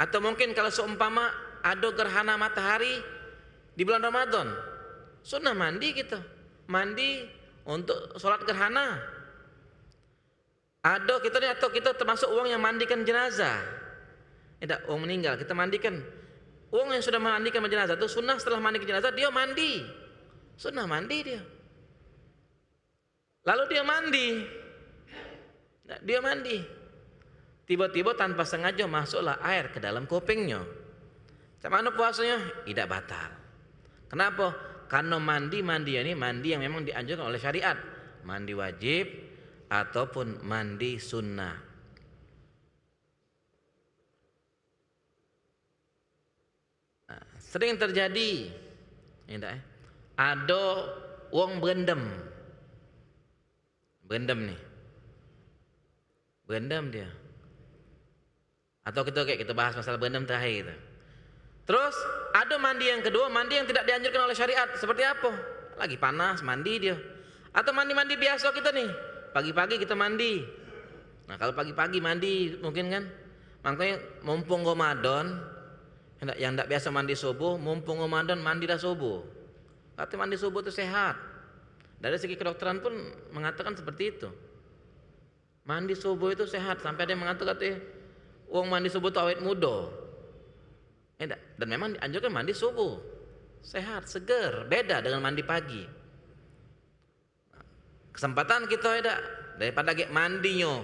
Atau mungkin kalau seumpama ada gerhana matahari di bulan Ramadan, sunnah mandi kita. Mandi untuk sholat gerhana. Atau kita termasuk uang yang mandikan jenazah. Tidak, uang meninggal kita mandikan. Uang yang sudah mandikan jenazah itu sunnah, setelah mandikan jenazah dia mandi. Sunnah mandi dia. Lalu dia mandi. Tiba-tiba tanpa sengaja masuklah air ke dalam kupingnya. Macam mana puasanya? Tidak batal. Kenapa? Karena mandi ini mandi yang memang dianjurkan oleh syariat. Mandi wajib ataupun mandi sunnah. sering terjadi ada wong berendam nih, berendam dia. Atau kita bahas masalah berendam terakhir gitu. Terus ada mandi yang kedua, mandi yang tidak dianjurkan oleh syariat. Seperti apa? Lagi panas mandi dia. Atau mandi biasa kita nih, pagi-pagi kita mandi. Nah kalau pagi-pagi mandi mungkin kan, makanya mumpung Ramadan, yang tidak biasa mandi subuh, mumpung Ramadan mandi dah subuh. Katanya mandi subuh itu sehat. Dari segi kedokteran pun mengatakan seperti itu. Mandi subuh itu sehat, sampai ada yang mengatakan katanya wong mandi subuh itu awet muda. Dan memang dianjurkan mandi subuh, sehat, seger, beda dengan mandi pagi. Kesempatan kita daripada kayak mandinya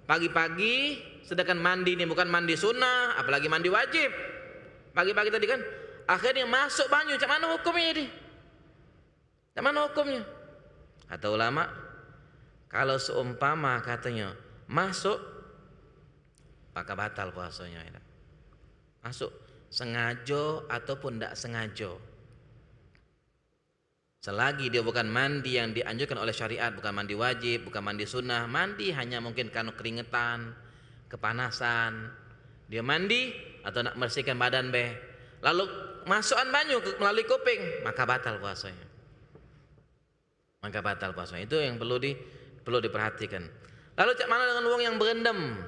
pagi-pagi, sedangkan mandi ini bukan mandi sunnah, apalagi mandi wajib. Pagi-pagi tadi kan, akhirnya masuk banyu, macam mana hukumnya ini? Macam mana hukumnya? Kata ulama, kalau seumpama katanya masuk, maka batal puasanya. Masuk sengaja ataupun tidak sengaja, selagi dia bukan mandi yang dianjurkan oleh syariat, bukan mandi wajib, bukan mandi sunnah, mandi hanya mungkin karena keringetan, kepanasan, dia mandi atau nak bersihkan badan lalu masukkan banyu melalui kuping, maka batal puasanya. Itu yang perlu diperhatikan. Lalu cak mana dengan wong yang berendam?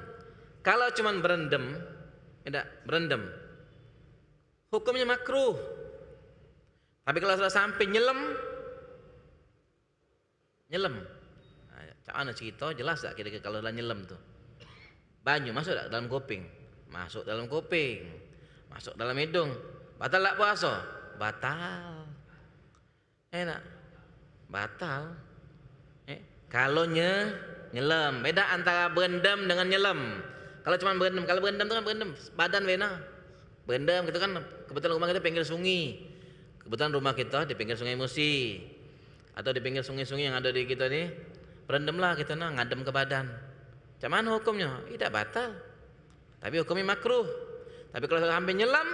Kalau cuman berendam, hukumnya makruh. Tapi kalau sudah sampai nyelam, cak mana cerita jelas tak kira-kira kalau sudah nyelam tuh? Banyu masuk tak dalam kuping? Masuk dalam kuping, masuk dalam hidung. Batal tak puasa? Batal. Batal. Kalau nyelam, beda antara berendam dengan nyelam. Kalau cuma berendam, kalau berendam itu kan berendam badan berendam gitu kan. Kebetulan rumah kita pinggir sungai. Kebetulan rumah kita di pinggir Sungai Musi atau di pinggir sungai-sungai yang ada di kita nih. Berendamlah kita ngadem ke badan. Macam mana hukumnya? Tidak batal. Tapi hukumnya makruh. Tapi kalau sampai nyelam,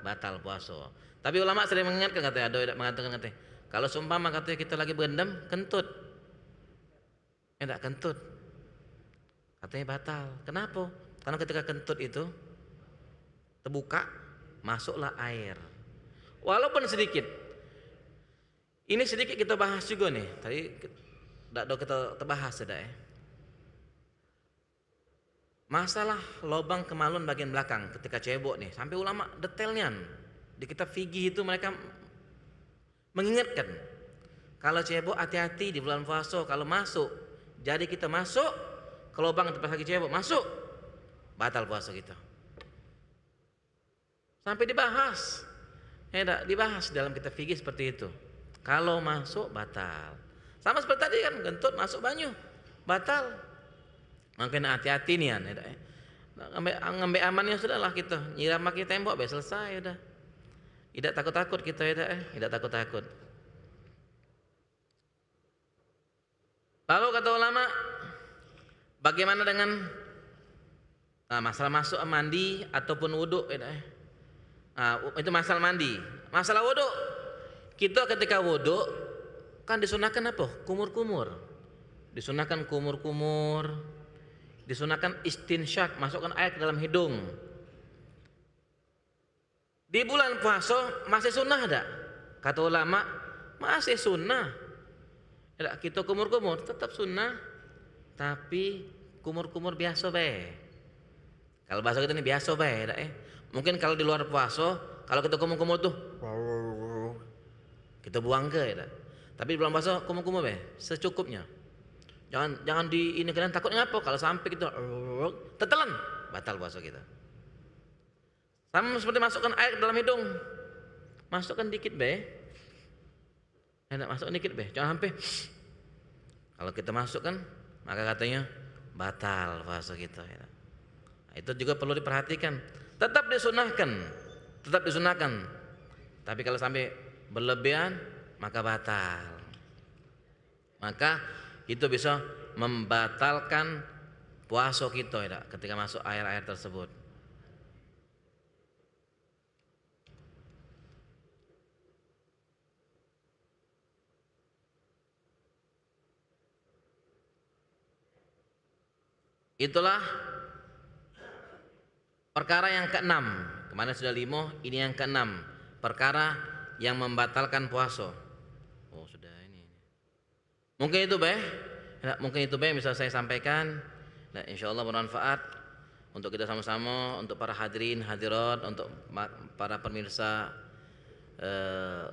batal puasa. Tapi ulama sering mengingatkan, katanya ada mengatakan katanya, kalau seumpama katanya kita lagi berendam, kentut. Tidak kentut. Katanya batal. Kenapa? Karena ketika kentut itu terbuka, masuklah air. Walaupun sedikit. Ini sedikit kita bahas juga nih. Tadi tidak kita terbahas sudah. Masalah lubang kemaluan bagian belakang ketika cebok nih, sampai ulama detailnya di kitab fikih itu mereka mengingatkan kalau cebok hati-hati di bulan puasa kalau masuk. Jadi kita masuk ke lubang tempat lagi cebok, masuk, batal puasa kita. Sampai dibahas. Dibahas dalam kitab fikih seperti itu. Kalau masuk batal. Sama seperti tadi kan, gentut masuk banyu, batal. Makanya hati-hati nih ngambil amannya sudahlah kita nyiram pakai tembok selesai udah. Tidak takut-takut kita tidak takut-takut. Lalu kata ulama, bagaimana dengan masalah masuk mandi ataupun wudhu? Itu masalah mandi. Masalah wudhu, kita ketika wudhu kan disunahkan apa? Kumur-kumur. Disunahkan kumur-kumur. Disunahkan istinsyak, masukkan air ke dalam hidung. Di bulan puasa masih sunnah tak? Kata ulama masih sunnah. Kita kumur-kumur tetap sunnah, tapi kumur-kumur biasa Kalau bahasa kita ini biasa Mungkin kalau di luar puasa, kalau kita kumur-kumur tuh, kita buang ke Tapi di bulan puasa kumur-kumur secukupnya. Jangan di ini kalian takutnya apa? Kalau sampai kita tetelan, batal puasa kita. Sama seperti masukkan air ke dalam hidung, masukkan dikit masukkan dikit jangan sampai. Kalau kita masukkan, maka katanya batal puasa kita. Itu juga perlu diperhatikan. Tetap disunahkan. Tapi kalau sampai berlebihan, maka batal. Maka itu bisa membatalkan puasa kita ketika masuk air-air tersebut. Itulah perkara yang keenam. Kemarin sudah 5, ini yang keenam. Perkara yang membatalkan puasa. Oh sudah ini. Mungkin itu Beh. Ya, mungkin itu Beh bisa saya sampaikan. Nah, insya Allah bermanfaat untuk kita sama-sama, untuk para hadirin, hadirat, untuk para pemirsa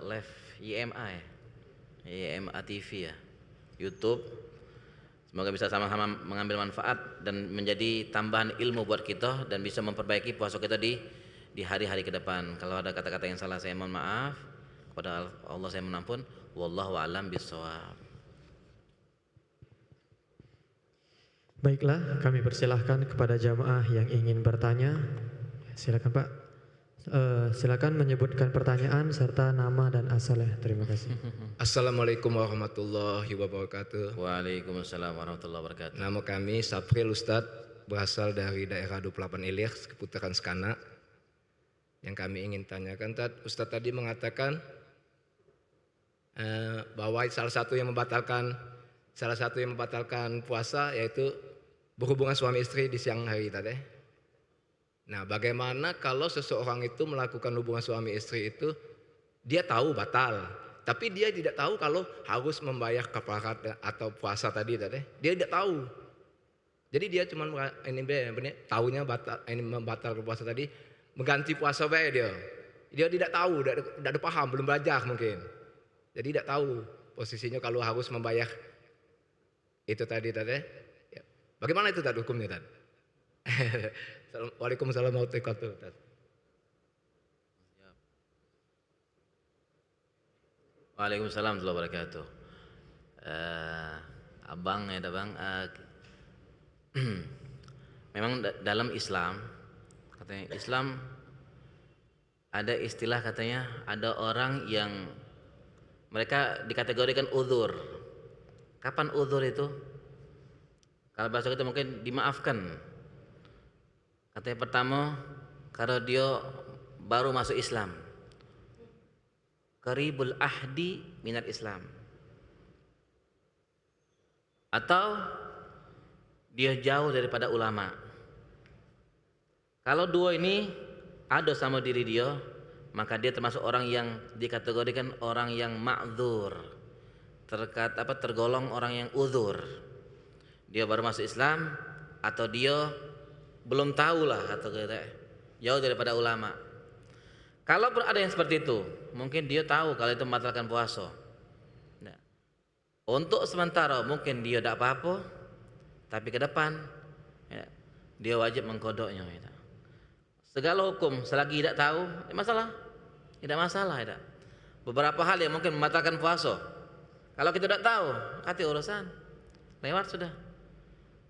live YMA ya. YMA TV ya. YouTube. Semoga bisa sama-sama mengambil manfaat dan menjadi tambahan ilmu buat kita dan bisa memperbaiki puasa kita di hari-hari ke depan. Kalau ada kata-kata yang salah saya mohon maaf. Kepada Allah saya mohon ampun. Wallahu a'lam bishawab. Baiklah, kami persilahkan kepada jamaah yang ingin bertanya. Silakan Pak. Silakan menyebutkan pertanyaan serta nama dan asalnya. Terima kasih. Assalamualaikum warahmatullahi wabarakatuh. Waalaikumsalam warahmatullahi wabarakatuh. Nama kami Sapril Ustadz, berasal dari daerah 28 Ilyas, Keputaran Skana. Yang kami ingin tanyakan, Ustadz tadi mengatakan bahwa salah satu yang membatalkan puasa yaitu berhubungan suami istri di siang hari tadi. Nah, bagaimana kalau seseorang itu melakukan hubungan suami istri itu dia tahu batal, tapi dia tidak tahu kalau harus membayar kafarat atau puasa tadi. Dia tidak tahu. Jadi dia cuma tahunya batal puasa tadi, mengganti puasa baik dia. Dia tidak tahu, tidak ada paham, belum belajar mungkin. Jadi tidak tahu posisinya kalau harus membayar itu tadi. Ya. Bagaimana itu tadi hukumnya tadi? Waalaikumsalam warahmatullahi wabarakatuh. Waalaikumsalam warahmatullahi wabarakatuh. Abang ya Bang, memang dalam Islam katanya Islam ada istilah katanya ada orang yang mereka dikategorikan uzur. Kapan uzur itu? Kalau bahasa kita mungkin dimaafkan. Katanya pertama, kalau dia baru masuk Islam. Qaribul ahdi minal Islam. Atau dia jauh daripada ulama. Kalau dua ini ada sama diri dia, maka dia termasuk orang yang dikategorikan orang yang ma'dzur. Tergolong orang yang uzur. Dia baru masuk Islam atau dia belum tahu lah atau jauh daripada ulama. Kalau ada yang seperti itu, mungkin dia tahu kalau itu membatalkan puasa. Nah, untuk sementara mungkin dia tidak apa-apa, tapi ke depan ya, dia wajib mengkodoknya. Ya. Segala hukum selagi tidak tahu, tidak masalah. Ya. Beberapa hal yang mungkin membatalkan puasa, kalau kita tidak tahu, kati urusan lewat sudah.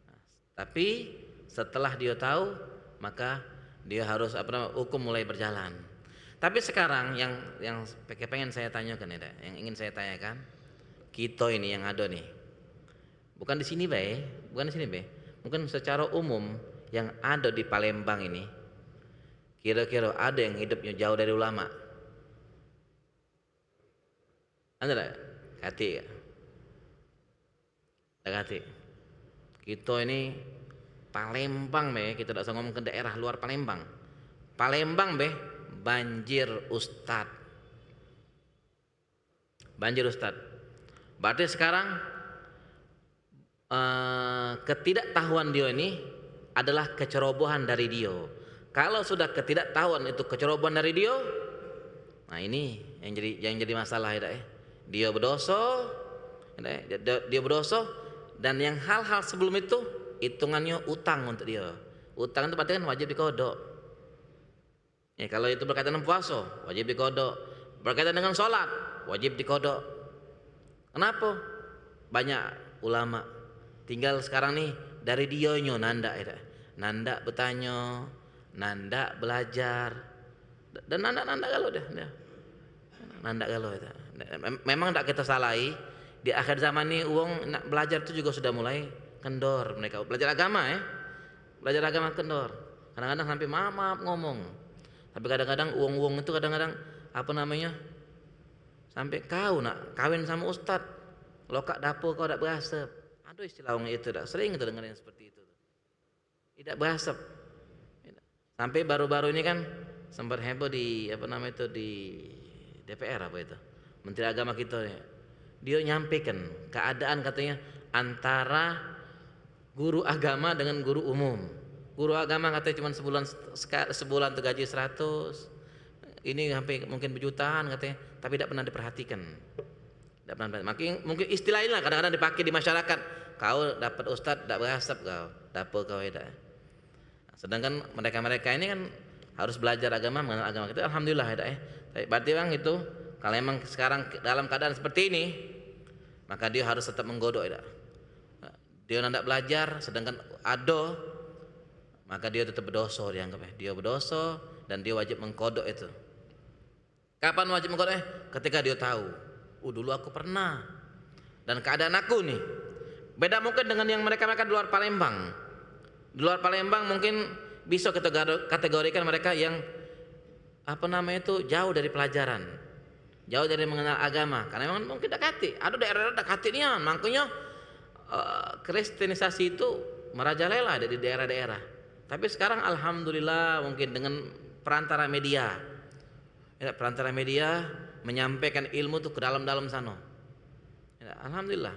Nah, tapi setelah dia tahu, maka dia harus hukum mulai berjalan. Tapi sekarang yang pengen saya tanyakan ya, yang ingin saya tanyakan, kita ini yang ada nih, bukan di sini mungkin secara umum yang ada di Palembang ini, kira-kira ada yang hidupnya jauh dari ulama? Ada tak? Kati. Kita ini Palembang kita tidak usah ngomong ke daerah luar Palembang. Palembang banjir ustad. Berarti sekarang ketidaktahuan dia ini adalah kecerobohan dari dia. Kalau sudah ketidaktahuan itu kecerobohan dari dia, nah ini yang jadi masalah ya. Dia berdosa, dan yang hal-hal sebelum itu hitungannya utang untuk dia. Utang itu berarti kan wajib dikodok. Ya, kalau itu berkaitan dengan puasa, wajib dikodok. Berkaitan dengan sholat, wajib dikodok. Kenapa? Banyak ulama tinggal sekarang nih dari dionyo nanda bertanya, nanda belajar, dan nanda kalau dah. Nanda kalau itu. Memang tak kita salahi. Di akhir zaman ini uang nak belajar itu juga sudah mulai kendor mereka. Belajar agama belajar agama kendor. Kadang-kadang sampai maaf ngomong. Tapi kadang-kadang uang itu kadang-kadang sampai kau nak kawin sama ustad, lokak dapur kau tak berasap. Aduh istilah orang itu dah sering kita dengar yang seperti itu. tidak berasap. Sampai baru-baru ini kan sempat heboh di apa namanya itu di DPR apa itu, Menteri Agama kita ya. Dia nyampaikan keadaan katanya antara guru agama dengan guru umum. Guru agama katanya cuma sebulan tuh gaji 100. Ini sampai mungkin berjutaan katanya, tapi tidak pernah diperhatikan. Tidak pernah. Mungkin istilah inilah kadang-kadang dipakai di masyarakat. Kau dapat ustadz tidak berasap kau, dapur kau tidak. Sedangkan mereka-mereka ini kan harus belajar agama, mengenal agama kita. Alhamdulillah ya. Berarti bang itu kalau memang sekarang dalam keadaan seperti ini, maka dia harus tetap menggodok ya. Dia tidak belajar, sedangkan ado, maka dia tetap berdosa dianggap ya. Dia berdosa dan dia wajib mengkodok itu. Kapan wajib mengkodok? Ketika dia tahu, dulu aku pernah dan keadaan aku nih. Beda mungkin dengan yang mereka-mereka di luar Palembang. Di luar Palembang mungkin bisa kita kategorikan mereka yang apa namanya itu jauh dari pelajaran, jauh dari mengenal agama. Karena memang mungkin tidak kati. Ada daerah-daerah tidak kati nih, makanya kristenisasi itu merajalela di daerah-daerah. Tapi sekarang alhamdulillah mungkin dengan perantara media, ya, perantara media menyampaikan ilmu tuh ke dalam-dalam sana. Ya, alhamdulillah,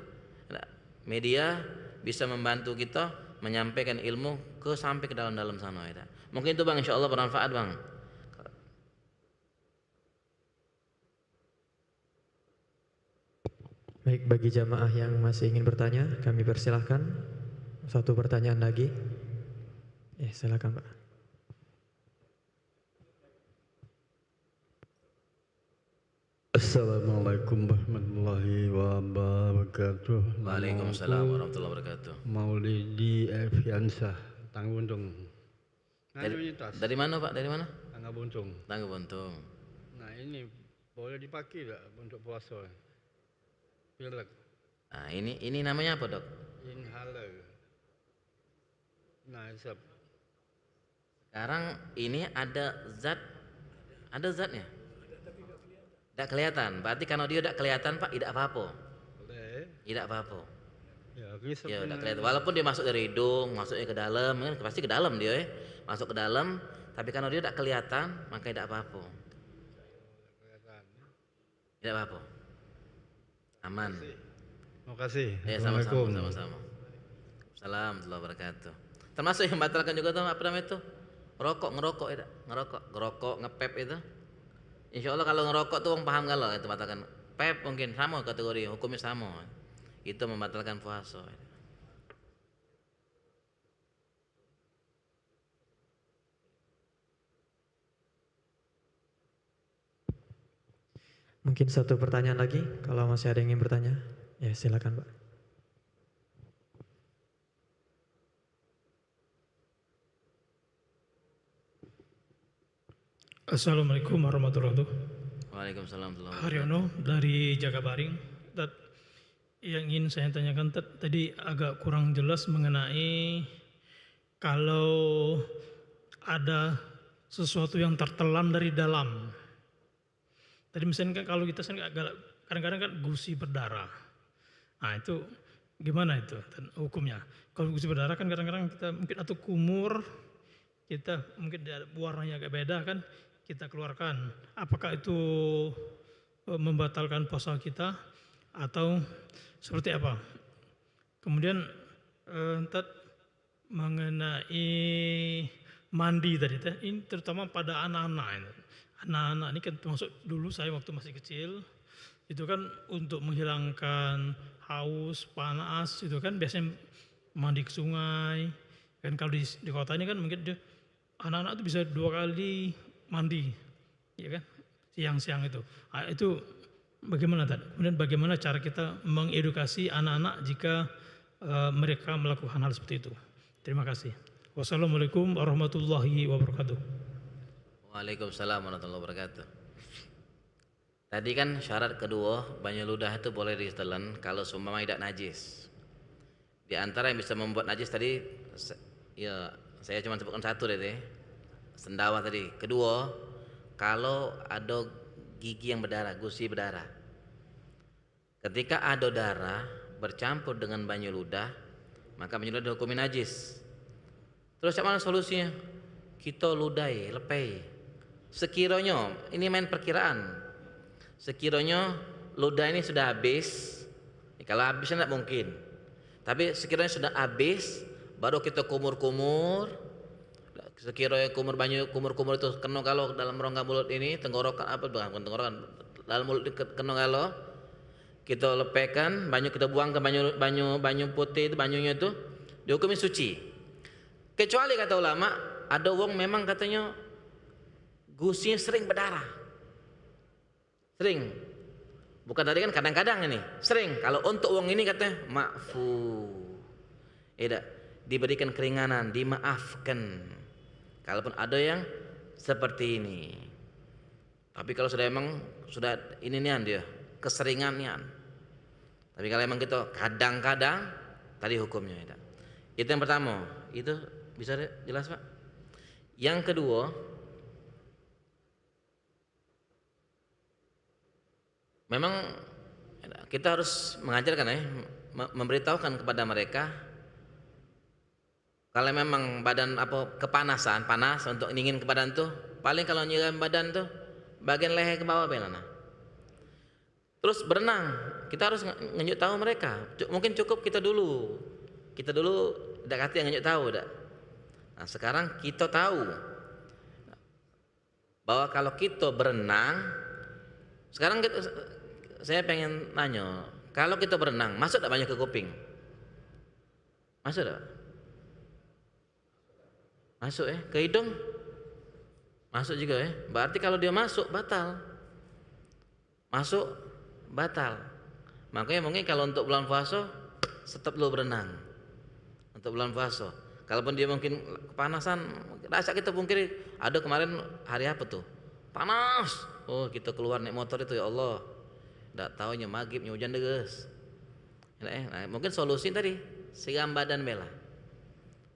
ya, media bisa membantu kita menyampaikan ilmu sampai ke dalam-dalam sana. Ya. Mungkin itu bang, insya Allah bermanfaat bang. Baik, bagi jamaah yang masih ingin bertanya, kami persilahkan satu pertanyaan lagi. Silakan Pak. Assalamualaikum warahmatullahi wabarakatuh. Waalaikumsalam warahmatullahi wabarakatuh. Maulidi Eviansyah, Tangga Buntung. Dari mana Pak? Dari mana? Tangga Buntung. Tangga Buntung. Nah ini boleh dipakai tak untuk puasa? Pilek. Nah ini namanya apa dok? Inhaler. Nah isap. Sekarang ini ada zatnya. Tidak kelihatan. Berarti kalau dia tidak kelihatan Pak, tidak apa-apa. Tidak apa-apa. Ya, tidak kelihatan. Walaupun dia masuk dari hidung, masuknya ke dalam, kan pasti ke dalam dia ya. Masuk ke dalam, tapi kalau dia tidak kelihatan, maka tidak apa-apa. Tidak apa-apa. Aman. Terima kasih. Ya, sama-sama. Assalamualaikum warahmatullahi wabarakatuh. Termasuk yang membatalkan juga tuh apa namanya itu? Ngerokok, ngepep itu. Insya Allah kalau ngerokok tuh orang paham kalau itu batalkan. Pep mungkin sama kategori hukumnya sama. Itu membatalkan puasa. Mungkin satu pertanyaan lagi, kalau masih ada yang ingin bertanya, ya silakan Pak. Assalamualaikum warahmatullahi wabarakatuh. Waalaikumsalam. Haryono dari Jagabaring. Yang ingin saya tanyakan tadi agak kurang jelas mengenai kalau ada sesuatu yang tertelan dari dalam. Tadi misalnya kan kalau kita kadang-kadang kan gusi berdarah. Nah itu gimana itu hukumnya? Kalau gusi berdarah kan kadang-kadang kita mungkin atau kumur, kita mungkin warnanya agak beda kan, kita keluarkan. Apakah itu membatalkan puasa kita atau seperti apa? Kemudian mengenai mandi tadi, ini terutama pada anak-anak ini. Anak-anak ini kan termasuk dulu saya waktu masih kecil, itu kan untuk menghilangkan haus, panas, itu kan biasanya mandi ke sungai. Kan kalau di kota ini kan mungkin anak-anak itu bisa 2 kali mandi, ya kan, siang-siang itu. Nah, itu bagaimana tadi? Kemudian bagaimana cara kita mengedukasi anak-anak jika mereka melakukan hal seperti itu? Terima kasih. Wassalamualaikum warahmatullahi wabarakatuh. Waalaikumsalam warahmatullahi wabarakatuh. Tadi kan syarat kedua banyu ludah itu boleh ditelan kalau seumpama tidak najis. Di antara yang bisa membuat najis tadi, ya saya cuma sebutkan satu deh, sendawa tadi. Kedua, kalau ada gigi yang berdarah, gusi berdarah. Ketika ada darah bercampur dengan banyu ludah, maka banyu ludah dihukumi najis. Terus macam mana solusinya? Kita ludai, lepai. Sekiranya, ini main perkiraan. Sekiranya ludah ini sudah habis, kalau habis tidak mungkin. Tapi sekiranya sudah habis, baru kita kumur-kumur. Sekiranya kumur-kumur itu kena kalau dalam rongga mulut ini, tenggorokan apa bukan tenggorokan, dalam mulut kena kalau kita lepaskan, banyu kita buang ke banyu putih itu, banyunya itu dihukumi suci. Kecuali kata ulama, ada wong memang katanya gusinya sering berdarah. Sering. Bukan tadi kan kadang-kadang ini, sering. Kalau untuk wong ini katanya ma'fu. Tidak diberikan keringanan, dimaafkan. Kalaupun ada yang seperti ini. Tapi kalau sudah emang sudah ini nian dia, keseringan nian. Tapi kalau emang kita kadang-kadang tadi hukumnya tidak. Itu yang pertama. Itu bisa jelas Pak? Yang kedua, memang kita harus mengajarkan memberitahukan kepada mereka kalau memang badan apa kepanasan, panas untuk dingin ke badan tuh, paling kalau nyiram badan tuh bagian leher ke bawah belana. Terus berenang, kita harus nunjuk tahu mereka. Mungkin cukup kita dulu tidak kata yang nunjuk tahu dah. Nah, sekarang kita tahu bahwa kalau kita berenang, sekarang saya pengen nanya, kalau kita berenang, masuk tak banyak ke kuping? Masuk tak? Masuk ke hidung? Masuk juga Berarti kalau dia masuk batal. Masuk batal. Makanya mungkin kalau untuk bulan puasa stop dulu berenang. Untuk bulan puasa. Kalaupun dia mungkin kepanasan, rasa kita pungkiri. Ada kemarin hari apa tuh? Panas. Oh, kita keluar naik motor itu ya Allah. Tidak tahunya maghribnya hujan deras. Nah, mungkin solusi tadi siram badan bela.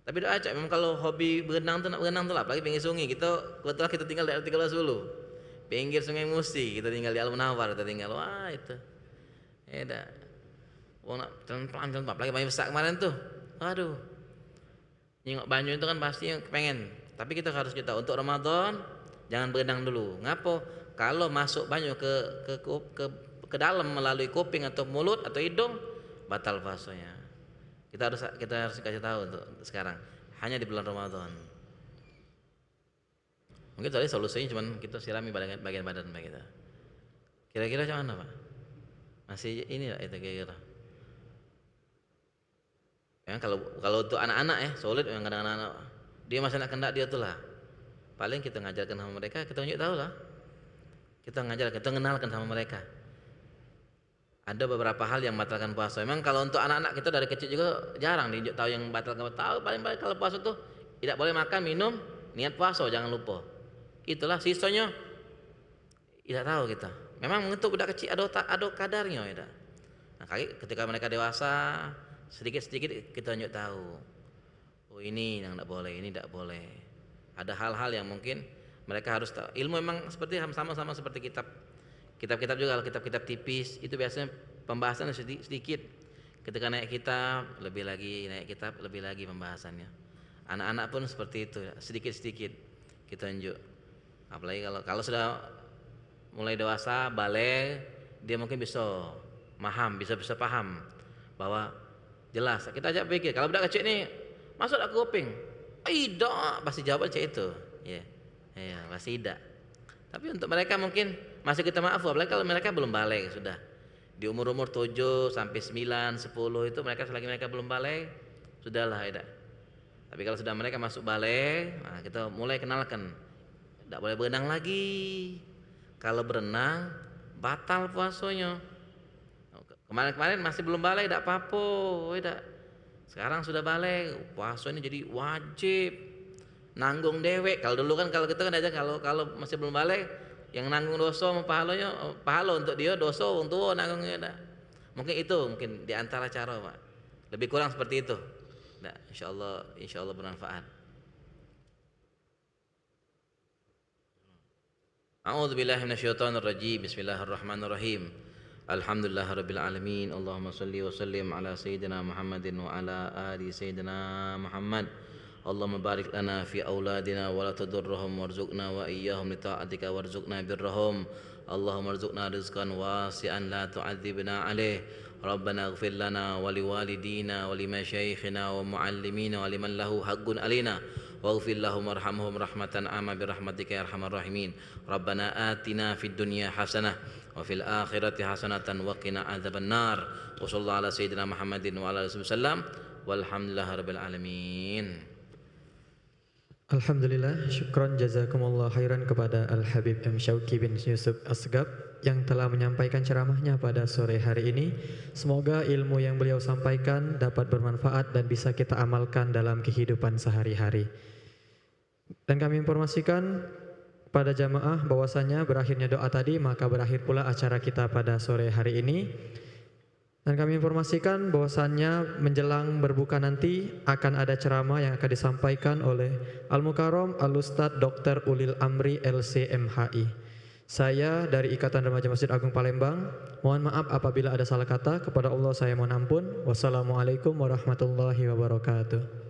Tapi doa aja memang kalau hobi berenang tuh nak berenang tuh lah, apalagi pinggir sungai. Kebetulan kita tinggal di RT 10. Pinggir Sungai Musi, kita tinggal di Al Munawwar, kita tinggal. Wah, itu. Dah. Wong nak pelan-pelan apalagi banyak besar kemarin tuh. Aduh. Nyengok banyu itu kan pasti pengen. Tapi kita harus kita untuk Ramadan jangan berenang dulu. Ngapo? Kalau masuk banyu ke dalam melalui kuping atau mulut atau hidung batal puasanya. Kita harus kasih tahu untuk sekarang hanya di bulan Ramadan. Mungkin tadi solusinya cuma kita sirami bagian badan kita. Kira-kira macam mana Pak? Masih ini lah itu kira-kira. Ya, kalau untuk anak-anak sulit yang kadang anak dia masih nak kendak dia tuh lah. Paling kita ngajarkan sama mereka, kita tunjuk tahu lah. Kita ngajar, kita kenalkan sama mereka. Ada beberapa hal yang membatalkan puasa. Memang kalau untuk anak-anak kita dari kecil juga jarang ditunjuk tahu yang batalkan tahu. Paling kalau puasa tuh tidak boleh makan, minum, niat puasa jangan lupa. Itulah sisanya tidak tahu kita. Memang untuk budak kecil ada kadarnya ya. Nah, ketika mereka dewasa sedikit-sedikit kita tunjuk tahu. Oh ini yang tidak boleh, ini tidak boleh. Ada hal-hal yang mungkin mereka harus tahu. Ilmu memang seperti sama-sama seperti kitab-kitab juga. Kalau kitab-kitab tipis itu biasanya pembahasannya sedikit. Ketika naik kitab lebih lagi pembahasannya. Anak-anak pun seperti itu, sedikit-sedikit kita tunjuk. Apalagi kalau sudah mulai dewasa, balik, dia mungkin bisa paham bahwa jelas. Kita ajak pikir, kalau budak kecil ini masuk ke kuping, tidak, pasti jawab aja itu, ya, pasti tidak. Tapi untuk mereka mungkin masih kita maaf, apalagi kalau mereka belum balik sudah di umur 7 sampai 9, 10 itu selagi mereka belum balik sudahlah ya. Tapi kalau sudah mereka masuk balik, nah kita mulai kenalkan, tidak boleh berenang lagi. Kalau berenang batal puasanya. Kemarin masih belum balik, tidak apa-apa, tidak. Sekarang sudah balik, puasanya jadi wajib. Nanggung dewek. Kalau dulu kan kalau kita kan aja kalau masih belum balik, yang nanggung dosa sama pahala untuk dia dosa wong tua nanggungnya dah. Mungkin itu di antara cara Pak. Lebih kurang seperti itu. Nah, insyaallah bermanfaat. A'udzubillahi minasyaitonirrajim. Bismillahirrahmanirrahim. Alhamdulillahirabbil alamin. Allahumma shalli wa sallim ala sayyidina Muhammadin wa ala ali sayyidina Muhammad. اللهم بارك لنا في أولادنا ولا تضرهم وارزقنا وإياهم لطاعتك وارزقنا برهم اللهم ارزقنا رزقا واسعا لا تعذبنا عليه ربنا اغفر لنا ولوالدينا ولمشايخنا ومعلمينا ولمن له حق علينا واغفر لهم وارحمهم رحمة عامة برحمتك يا أرحم الراحمين ربنا آتنا في الدنيا حسنة وفي الآخرة حسنة وقنا عذاب النار وصلى الله على سيدنا محمد وعلى آله وسلم والحمد لله رب العالمين. Alhamdulillah, syukron jazakumullah khairan kepada Al-Habib M. Syauqi bin Yusuf Asgab yang telah menyampaikan ceramahnya pada sore hari ini. Semoga ilmu yang beliau sampaikan dapat bermanfaat dan bisa kita amalkan dalam kehidupan sehari-hari. Dan kami informasikan pada jamaah bahwasanya berakhirnya doa tadi maka berakhir pula acara kita pada sore hari ini. Dan kami informasikan bahwasannya menjelang berbuka nanti akan ada ceramah yang akan disampaikan oleh Al-Mukarram Al-Ustadz Dr. Ulil Amri LCMHI. Saya dari Ikatan Remaja Masjid Agung Palembang, mohon maaf apabila ada salah kata, kepada Allah saya mohon ampun. Wassalamualaikum warahmatullahi wabarakatuh.